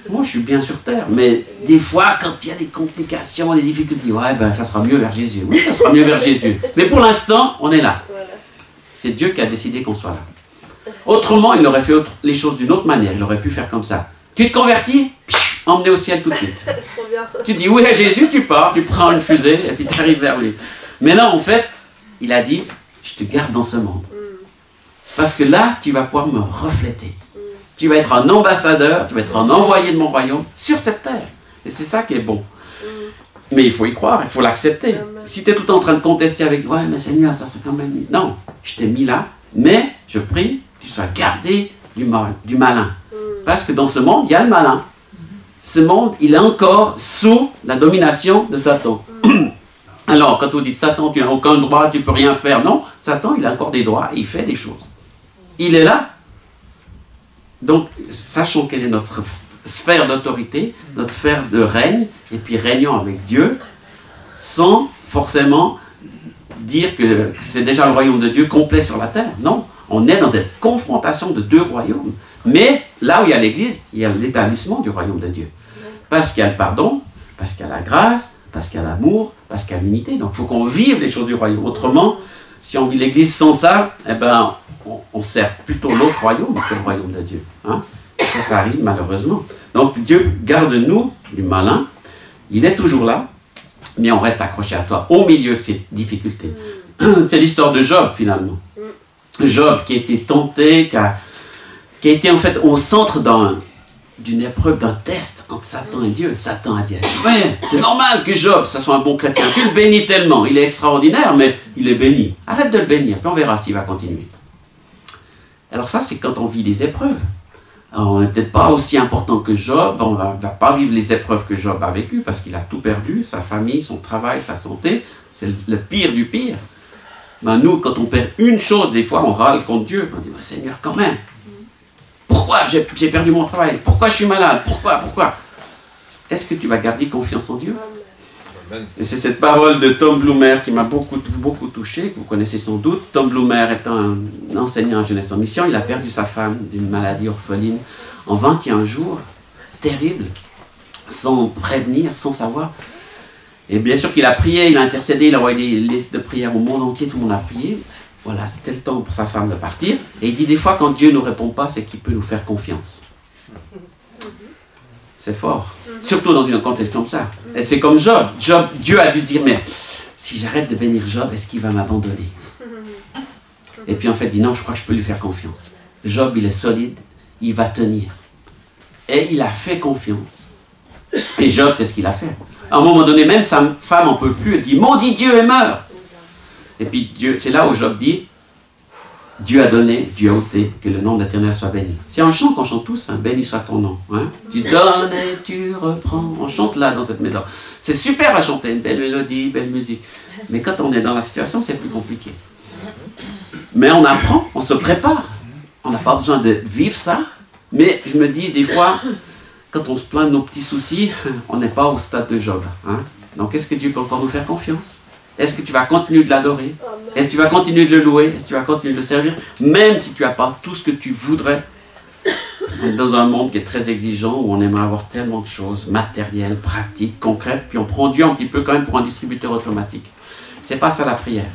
Moi je suis bien sur terre. Mais des fois quand il y a des complications, des difficultés, ouais ben ça sera mieux vers Jésus. Oui ça sera mieux vers Jésus. Mais pour l'instant on est là. C'est Dieu qui a décidé qu'on soit là. Autrement il aurait fait les choses d'une autre manière. Il aurait pu faire comme ça. Tu te convertis? Emmené au ciel tout de suite. Tu dis oui à Jésus, tu pars, tu prends une fusée et puis tu arrives vers lui. Mais non, en fait, il a dit, je te garde dans ce monde. Parce que là, tu vas pouvoir me refléter. Tu vas être un ambassadeur, tu vas être un envoyé de mon royaume sur cette terre. Et c'est ça qui est bon. Mais il faut y croire, il faut l'accepter. Si tu es tout le temps en train de contester avec, ouais mais Seigneur, ça serait quand même mieux. Non, je t'ai mis là, mais je prie que tu sois gardé du malin. Parce que dans ce monde, il y a le malin. Ce monde, il est encore sous la domination de Satan. Alors, quand on dit Satan, tu n'as aucun droit, tu ne peux rien faire. Non, Satan, il a encore des droits et il fait des choses. Il est là. Donc, sachons quelle est notre sphère d'autorité, notre sphère de règne, et puis régnons avec Dieu, sans forcément dire que c'est déjà le royaume de Dieu complet sur la terre. Non, on est dans cette confrontation de deux royaumes. Mais là où il y a l'Église, il y a l'établissement du royaume de Dieu. Parce qu'il y a le pardon, parce qu'il y a la grâce, parce qu'il y a l'amour, parce qu'il y a l'unité. Donc il faut qu'on vive les choses du royaume. Autrement, si on vit l'Église sans ça, eh ben, on sert plutôt l'autre royaume que le royaume de Dieu. Hein? Ça arrive malheureusement. Donc Dieu garde-nous du malin. Il est toujours là, mais on reste accroché à toi au milieu de ces difficultés. C'est l'histoire de Job finalement. Job qui a été tenté, qui a été en fait au centre d'une épreuve, d'un test entre Satan et Dieu. Satan a dit, ouais, c'est normal que Job, ça soit un bon chrétien. Tu le bénis tellement, il est extraordinaire, mais il est béni. Arrête de le bénir, puis on verra s'il va continuer. Alors ça, c'est quand on vit des épreuves. Alors, on n'est peut-être pas aussi important que Job, on ne va pas vivre les épreuves que Job a vécues, parce qu'il a tout perdu, sa famille, son travail, sa santé. C'est le pire du pire. Ben, nous, quand on perd une chose, des fois, on râle contre Dieu. On dit, oh, Seigneur, quand même. Pourquoi j'ai perdu mon travail? Pourquoi je suis malade? Pourquoi? Est-ce que tu vas garder confiance en Dieu? Amen. Et c'est cette parole de Tom Bloomer qui m'a beaucoup touché, que vous connaissez sans doute. Tom Bloomer étant un enseignant en jeunesse en mission, il a perdu sa femme d'une maladie orpheline en 21 jours, terrible, sans prévenir, sans savoir. Et bien sûr qu'il a prié, il a intercédé, il a envoyé des listes de prières au monde entier, tout le monde a prié. Voilà, c'était le temps pour sa femme de partir. Et il dit des fois, quand Dieu ne nous répond pas, c'est qu'il peut nous faire confiance. C'est fort. Surtout dans une contexte comme ça. Et c'est comme Job. Dieu a dû dire, mais si j'arrête de bénir Job, est-ce qu'il va m'abandonner? Et puis en fait, il dit, non, je crois que je peux lui faire confiance. Job, il est solide, il va tenir. Et il a fait confiance. Et Job, c'est ce qu'il a fait. À un moment donné, même sa femme n'en peut plus. Elle dit, maudit Dieu et meurt. Et puis Dieu, c'est là où Job dit, Dieu a donné, Dieu a ôté, que le nom de l'Éternel soit béni. C'est un chant qu'on chante tous, hein, béni soit ton nom. Hein. Tu donnes et tu reprends. On chante là dans cette maison. C'est super à chanter, une belle mélodie, belle musique. Mais quand on est dans la situation, c'est plus compliqué. Mais on apprend, on se prépare. On n'a pas besoin de vivre ça. Mais je me dis, des fois, quand on se plaint de nos petits soucis, on n'est pas au stade de Job. Hein. Donc est-ce que Dieu peut encore nous faire confiance? Est-ce que tu vas continuer de l'adorer? Est-ce que tu vas continuer de le louer? Est-ce que tu vas continuer de le servir? Même si tu n'as pas tout ce que tu voudrais. On est dans un monde qui est très exigeant, où on aimerait avoir tellement de choses matérielles, pratiques, concrètes, puis on prend Dieu un petit peu quand même pour un distributeur automatique. C'est pas ça la prière.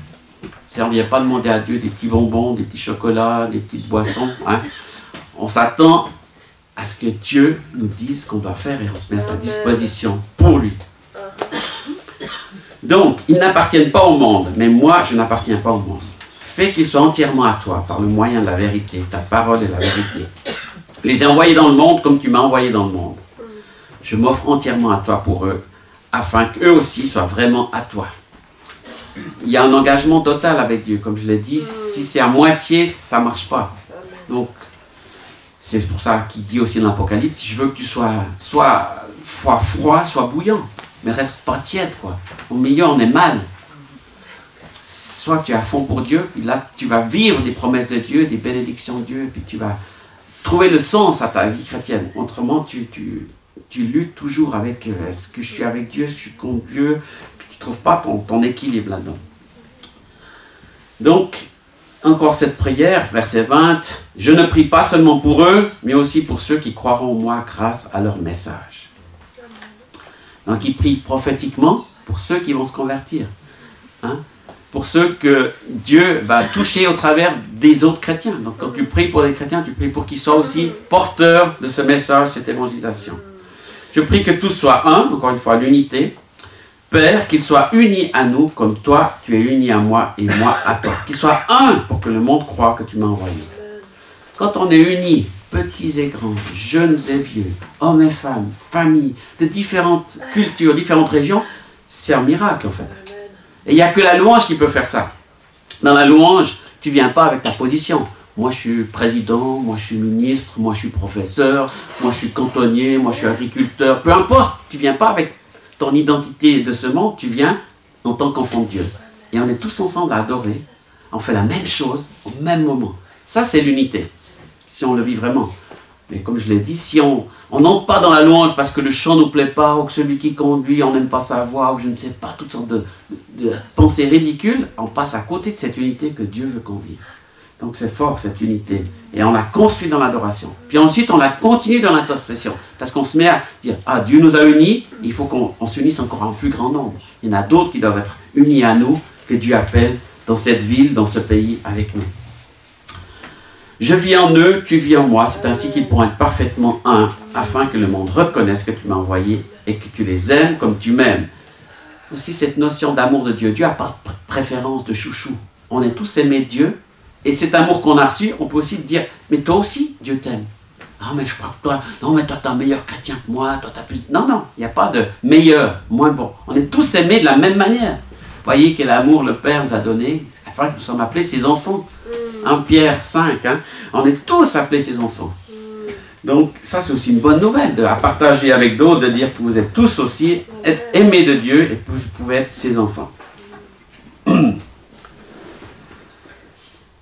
On ne vient pas demander à Dieu des petits bonbons, des petits chocolats, des petites boissons. Hein. On s'attend à ce que Dieu nous dise ce qu'on doit faire et on se met à sa disposition pour lui. Donc, ils n'appartiennent pas au monde, mais moi, je n'appartiens pas au monde. Fais qu'ils soient entièrement à toi, par le moyen de la vérité. Ta parole est la vérité. Je les ai envoyés dans le monde comme tu m'as envoyé dans le monde. Je m'offre entièrement à toi pour eux, afin qu'eux aussi soient vraiment à toi. Il y a un engagement total avec Dieu, comme je l'ai dit. Si c'est à moitié, ça ne marche pas. Donc, c'est pour ça qu'il dit aussi dans l'Apocalypse, si je veux que tu sois froid, soit bouillant, mais reste pas tiède, quoi. Au milieu, on est mal. Soit tu es à fond pour Dieu, puis là, tu vas vivre des promesses de Dieu, des bénédictions de Dieu, puis tu vas trouver le sens à ta vie chrétienne. Autrement, tu luttes toujours avec est-ce que je suis avec Dieu, est-ce que je suis contre Dieu, puis tu ne trouves pas ton équilibre là-dedans. Donc, encore cette prière, verset 20, « Je ne prie pas seulement pour eux, mais aussi pour ceux qui croiront en moi grâce à leur message. » Donc, il prie prophétiquement pour ceux qui vont se convertir. Hein? Pour ceux que Dieu va toucher au travers des autres chrétiens. Donc, quand tu pries pour les chrétiens, tu pries pour qu'ils soient aussi porteurs de ce message, cette évangélisation. Je prie que tous soient un, encore une fois, l'unité. Père, qu'ils soient unis à nous, comme toi, tu es uni à moi et moi à toi. Qu'ils soient un pour que le monde croie que tu m'as envoyé. Quand on est unis, petits et grands, jeunes et vieux, hommes et femmes, familles, de différentes cultures, différentes régions, c'est un miracle en fait. Et il n'y a que la louange qui peut faire ça. Dans la louange, tu ne viens pas avec ta position. Moi je suis président, moi je suis ministre, moi je suis professeur, moi je suis cantonnier, moi je suis agriculteur, peu importe, tu ne viens pas avec ton identité de ce monde, tu viens en tant qu'enfant de Dieu. Et on est tous ensemble à adorer, on fait la même chose au même moment. Ça c'est l'unité, si on le vit vraiment. Mais comme je l'ai dit, si on n'entre pas dans la louange parce que le chant ne nous plaît pas, ou que celui qui conduit, on n'aime pas sa voix, ou je ne sais pas, toutes sortes de pensées ridicules, on passe à côté de cette unité que Dieu veut qu'on vive. Donc c'est fort cette unité. Et on la construit dans l'adoration. Puis ensuite on la continue dans l'intercession. Parce qu'on se met à dire, ah Dieu nous a unis, il faut qu'on s'unisse encore en plus grand nombre. Il y en a d'autres qui doivent être unis à nous, que Dieu appelle dans cette ville, dans ce pays avec nous. Je vis en eux, tu vis en moi, c'est ainsi qu'ils pourront être parfaitement un, afin que le monde reconnaisse que tu m'as envoyé et que tu les aimes comme tu m'aimes. Aussi cette notion d'amour de Dieu. Dieu n'a pas de préférence de chouchou. On est tous aimés de Dieu. Et cet amour qu'on a reçu, on peut aussi dire, mais toi aussi, Dieu t'aime. Ah, mais je crois que toi, non, mais toi, t'es un meilleur chrétien que moi, toi, t'as plus... Non, non, il n'y a pas de meilleur, moins bon. On est tous aimés de la même manière. Voyez quel amour le Père nous a donné, afin que nous sommes appelés ses enfants. 1 Pierre 5, hein, on est tous appelés ses enfants. Donc, ça, c'est aussi une bonne nouvelle à partager avec d'autres, de dire que vous êtes tous aussi aimés de Dieu et que vous pouvez être ses enfants.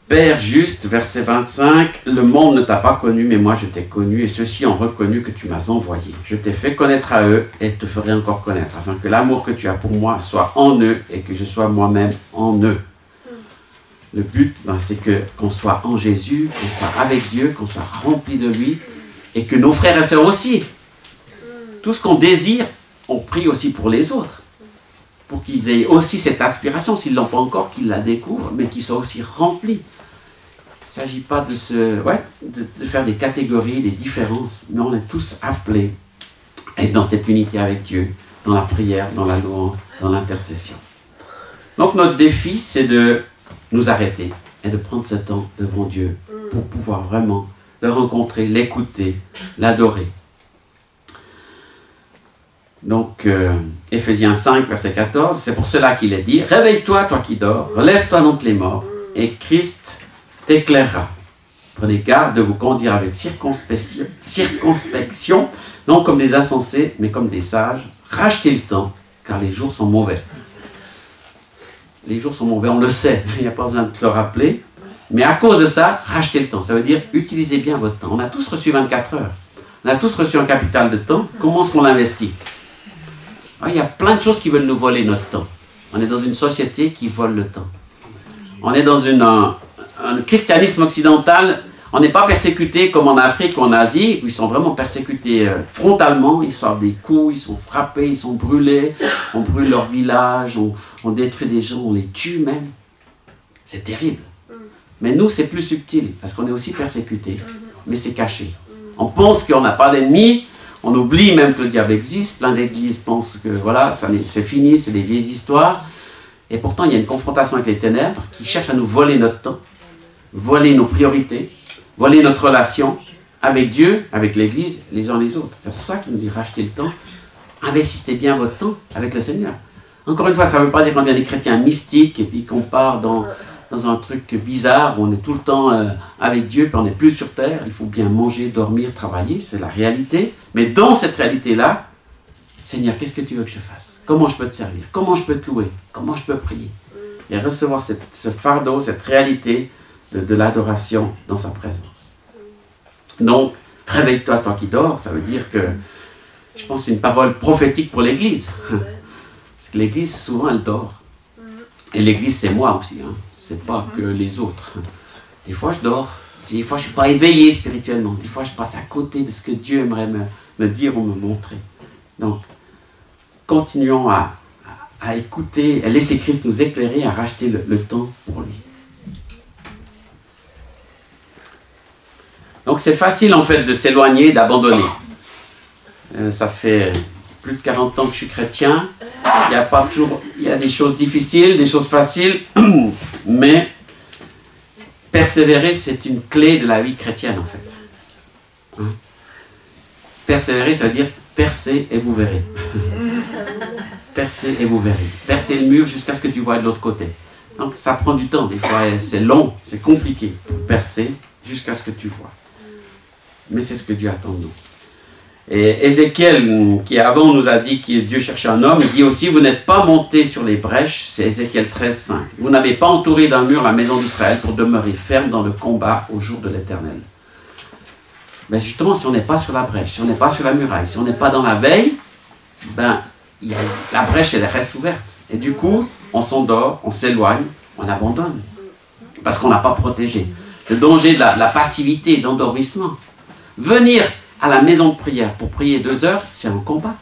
Père juste, verset 25, « Le monde ne t'a pas connu, mais moi je t'ai connu, et ceux-ci ont reconnu que tu m'as envoyé. Je t'ai fait connaître à eux, et te ferai encore connaître, afin que l'amour que tu as pour moi soit en eux, et que je sois moi-même en eux. » Le but, c'est qu'on soit en Jésus, qu'on soit avec Dieu, qu'on soit rempli de lui, et que nos frères et sœurs aussi. Tout ce qu'on désire, on prie aussi pour les autres. Pour qu'ils aient aussi cette aspiration, s'ils ne l'ont pas encore, qu'ils la découvrent, mais qu'ils soient aussi remplis. Il ne s'agit pas de faire des catégories, des différences, mais on est tous appelés à être dans cette unité avec Dieu, dans la prière, dans la louange, dans l'intercession. Donc notre défi, c'est de nous arrêter et de prendre ce temps devant Dieu pour pouvoir vraiment le rencontrer, l'écouter, l'adorer. Donc, Éphésiens 5, verset 14, c'est pour cela qu'il est dit, « Réveille-toi, toi qui dors, relève-toi d'entre les morts, et Christ t'éclairera. Prenez garde de vous conduire avec circonspection, non comme des insensés, mais comme des sages. Rachetez le temps, car les jours sont mauvais. » Les jours sont mauvais, on le sait, il n'y a pas besoin de te le rappeler. Mais à cause de ça, rachetez le temps. Ça veut dire, utilisez bien votre temps. On a tous reçu 24 heures. On a tous reçu un capital de temps. Comment est-ce qu'on l'investit? Il y a plein de choses qui veulent nous voler notre temps. On est dans une société qui vole le temps. On est dans un christianisme occidental. On n'est pas persécuté comme en Afrique ou en Asie, où ils sont vraiment persécutés frontalement. Ils sortent des coups, ils sont frappés, ils sont brûlés. On brûle leur village, on détruit des gens, on les tue même. C'est terrible. Mais nous, c'est plus subtil, parce qu'on est aussi persécutés. Mais c'est caché. On pense qu'on n'a pas d'ennemis. On oublie même que le diable existe. Plein d'églises pensent que voilà, c'est fini, c'est des vieilles histoires. Et pourtant, il y a une confrontation avec les ténèbres qui cherchent à nous voler notre temps, voler nos priorités, voler notre relation avec Dieu, avec l'Église, les uns les autres. C'est pour ça qu'il nous dit rachetez le temps. Investissez bien votre temps avec le Seigneur. Encore une fois, ça ne veut pas dire qu'on devient des chrétiens mystiques et puis qu'on part dans un truc bizarre où on est tout le temps avec Dieu puis on n'est plus sur terre. Il faut bien manger, dormir, travailler, c'est la réalité. Mais dans cette réalité-là, Seigneur, qu'est-ce que tu veux que je fasse? Comment je peux te servir? Comment je peux te louer? Comment je peux prier? Et recevoir ce fardeau, cette réalité de l'adoration dans sa présence. Donc, réveille-toi, toi qui dors, ça veut dire que, je pense que c'est une parole prophétique pour l'Église. Parce que l'Église, souvent, elle dort. Et l'Église, c'est moi aussi. Hein. C'est pas que les autres. Des fois, je dors. Des fois, je ne suis pas éveillé spirituellement. Des fois, je passe à côté de ce que Dieu aimerait me dire ou me montrer. Donc, continuons à écouter, à laisser Christ nous éclairer, à racheter le temps pour lui. Donc, c'est facile, en fait, de s'éloigner, d'abandonner. Ça fait plus de 40 ans que je suis chrétien. Il y a des choses difficiles, des choses faciles, mais persévérer, c'est une clé de la vie chrétienne, en fait. Hein? Persévérer, ça veut dire percer et vous verrez. Percer et vous verrez. Percer le mur jusqu'à ce que tu vois de l'autre côté. Donc ça prend du temps, des fois c'est long, c'est compliqué pour percer jusqu'à ce que tu vois. Mais c'est ce que Dieu attend de nous. Et Ézéchiel, qui avant nous a dit que Dieu cherchait un homme, il dit aussi, vous n'êtes pas montés sur les brèches, c'est Ézéchiel 13,5. Vous n'avez pas entouré d'un mur la maison d'Israël pour demeurer ferme dans le combat au jour de l'Éternel. Mais justement, si on n'est pas sur la brèche, si on n'est pas sur la muraille, si on n'est pas dans la veille, ben, la brèche, elle reste ouverte. Et du coup, on s'endort, on s'éloigne, on abandonne. Parce qu'on n'a pas protégé. Le danger de la passivité, de l'endormissement. Venir à la maison de prière pour prier 2 heures, c'est un combat.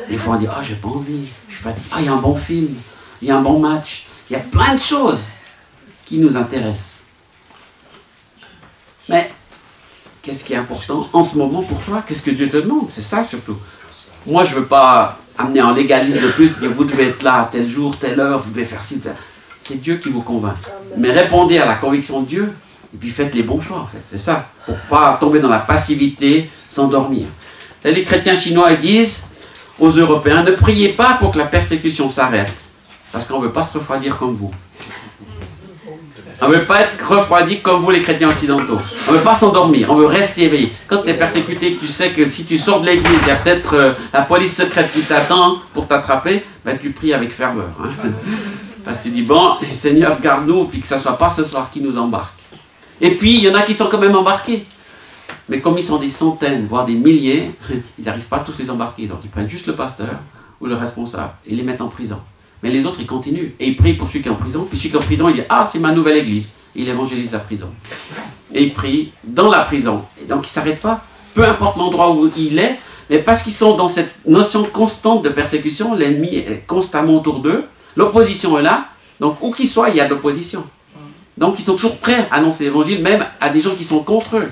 Des fois, on dit, j'ai pas envie, je suis fatigué. Il y a un bon film, il y a un bon match. Il y a plein de choses qui nous intéressent. Mais, qu'est-ce qui est important en ce moment pour toi? Qu'est-ce que Dieu te demande? C'est ça surtout. Moi, je ne veux pas amener un légalisme de plus, dire vous devez être là à tel jour, telle heure, vous devez faire ci, tel. C'est Dieu qui vous convainc. Mais répondez à la conviction de Dieu, et puis faites les bons choix, en fait. C'est ça, pour ne pas tomber dans la passivité, s'endormir. Les chrétiens chinois ils disent aux Européens, ne priez pas pour que la persécution s'arrête, parce qu'on ne veut pas se refroidir comme vous. On ne veut pas être refroidi comme vous les chrétiens occidentaux. On ne veut pas s'endormir, on veut rester éveillé. Quand tu es persécuté, tu sais que si tu sors de l'église, il y a peut-être la police secrète qui t'attend pour t'attraper, ben, tu pries avec ferveur. Hein. Parce que tu dis, bon, Seigneur, garde-nous, puis que ce ne soit pas ce soir qui nous embarque. Et puis, il y en a qui sont quand même embarqués. Mais comme ils sont des centaines, voire des milliers, ils n'arrivent pas tous les embarquer. Donc ils prennent juste le pasteur ou le responsable et les mettent en prison. Mais les autres, ils continuent. Et ils prient pour celui qui est en prison. Puis celui qui est en prison, il dit, c'est ma nouvelle église. Et il évangélise la prison. Et il prie dans la prison. Et donc, il ne s'arrête pas. Peu importe l'endroit où il est. Mais parce qu'ils sont dans cette notion constante de persécution, l'ennemi est constamment autour d'eux. L'opposition est là. Donc, où qu'ils soient, il y a de l'opposition. Donc, ils sont toujours prêts à annoncer l'évangile, même à des gens qui sont contre eux.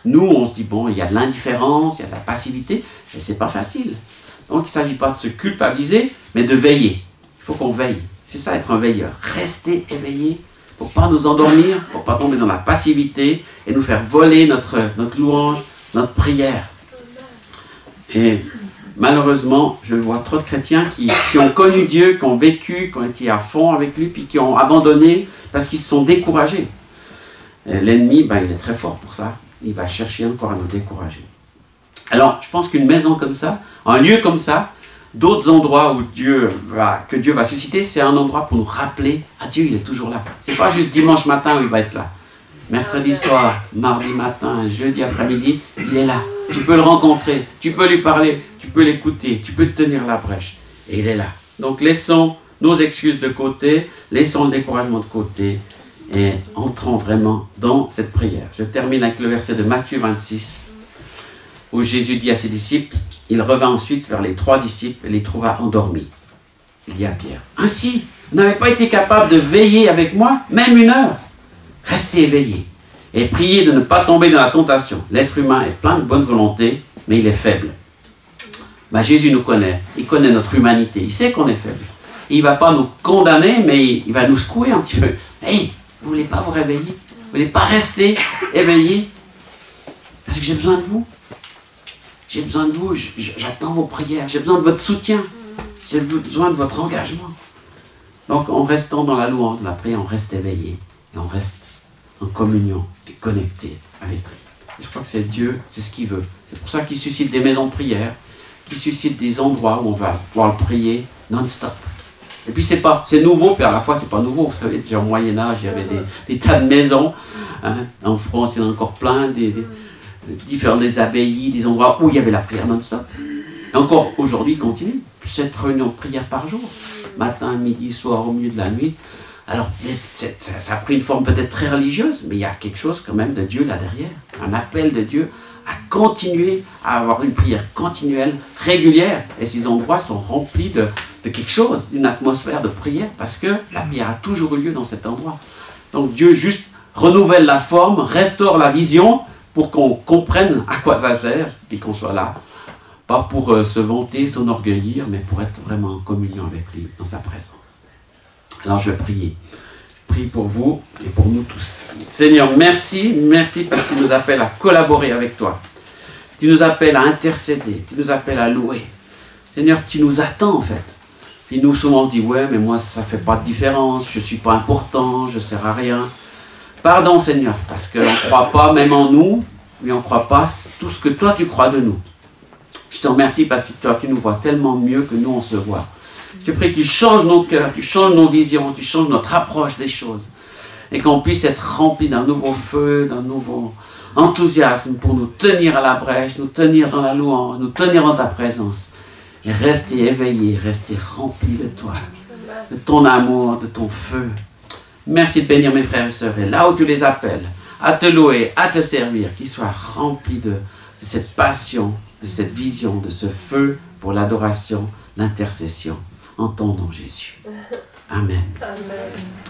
Nous, on se dit, bon, il y a de l'indifférence, il y a de la passivité. Mais ce n'est pas facile. Donc, il ne s'agit pas de se culpabiliser, mais de veiller. Il faut qu'on veille. C'est ça, être un veilleur. Rester éveillé pour ne pas nous endormir, pour ne pas tomber dans la passivité et nous faire voler notre louange, notre prière. Et malheureusement, je vois trop de chrétiens qui ont connu Dieu, qui ont vécu, qui ont été à fond avec lui, puis qui ont abandonné parce qu'ils se sont découragés. L'ennemi, il est très fort pour ça. Il va chercher encore à nous décourager. Alors, je pense qu'une maison comme ça, un lieu comme ça, d'autres endroits où que Dieu va susciter, c'est un endroit pour nous rappeler, Dieu, il est toujours là. Ce n'est pas juste dimanche matin où il va être là. Mercredi soir, mardi matin, jeudi après-midi, il est là. Tu peux le rencontrer, tu peux lui parler, tu peux l'écouter, tu peux te tenir la brèche. Et il est là. Donc laissons nos excuses de côté, laissons le découragement de côté et entrons vraiment dans cette prière. Je termine avec le verset de Matthieu 26, où Jésus dit à ses disciples, il revint ensuite vers les 3 disciples et les trouva endormis. Il dit à Pierre, « Ainsi, vous n'avez pas été capable de veiller avec moi, même 1 heure. Restez éveillés et priez de ne pas tomber dans la tentation. L'être humain est plein de bonne volonté, mais il est faible. » Jésus nous connaît, il connaît notre humanité, il sait qu'on est faible. Il ne va pas nous condamner, mais il va nous secouer un petit peu. « Hey, vous ne voulez pas vous réveiller? Vous ne voulez pas rester éveillés? Parce que j'ai besoin de vous. J'ai besoin de vous, j'attends vos prières, j'ai besoin de votre soutien, j'ai besoin de votre engagement. » Donc en restant dans la louange, la prière, on reste éveillé et on reste en communion et connecté avec lui. Je crois que c'est Dieu, c'est ce qu'il veut. C'est pour ça qu'il suscite des maisons de prière, qu'il suscite des endroits où on va pouvoir le prier non-stop. Et puis c'est nouveau, puis à la fois c'est pas nouveau. Vous savez, déjà au Moyen-Âge, il y avait des tas de maisons. Hein. En France, il y en a encore plein, des abbayes, des endroits où il y avait la prière non-stop. Et encore aujourd'hui, il continue. 7 réunions de prière par jour. Matin, midi, soir, au milieu de la nuit. Alors, ça a pris une forme peut-être très religieuse, mais il y a quelque chose quand même de Dieu là derrière. Un appel de Dieu à continuer à avoir une prière continuelle, régulière. Et ces endroits sont remplis de quelque chose, d'une atmosphère de prière, parce que la prière a toujours eu lieu dans cet endroit. Donc Dieu juste renouvelle la forme, restaure la vision, pour qu'on comprenne à quoi ça sert, et qu'on soit là. Pas pour se vanter, s'enorgueillir, mais pour être vraiment en communion avec lui, dans sa présence. Alors je vais prier. Je prie pour vous et pour nous tous. Seigneur, merci parce que tu nous appelles à collaborer avec toi. Tu nous appelles à intercéder, tu nous appelles à louer. Seigneur, tu nous attends en fait. Puis nous souvent on se dit, ouais, mais moi ça ne fait pas de différence, je ne suis pas important, je ne sers à rien. Pardon Seigneur, parce qu'on ne croit pas même en nous, mais on ne croit pas tout ce que toi tu crois de nous. Je te remercie parce que toi tu nous vois tellement mieux que nous on se voit. Je te prie que tu changes nos cœurs, tu changes nos visions, tu changes notre approche des choses. Et qu'on puisse être rempli d'un nouveau feu, d'un nouveau enthousiasme pour nous tenir à la brèche, nous tenir dans la louange, nous tenir dans ta présence. Et rester éveillé, rester rempli de toi, de ton amour, de ton feu. Merci de bénir mes frères et sœurs. Et là où tu les appelles, à te louer, à te servir, qu'ils soient remplis de cette passion, de cette vision, de ce feu pour l'adoration, l'intercession. En ton nom, Jésus. Amen. Amen.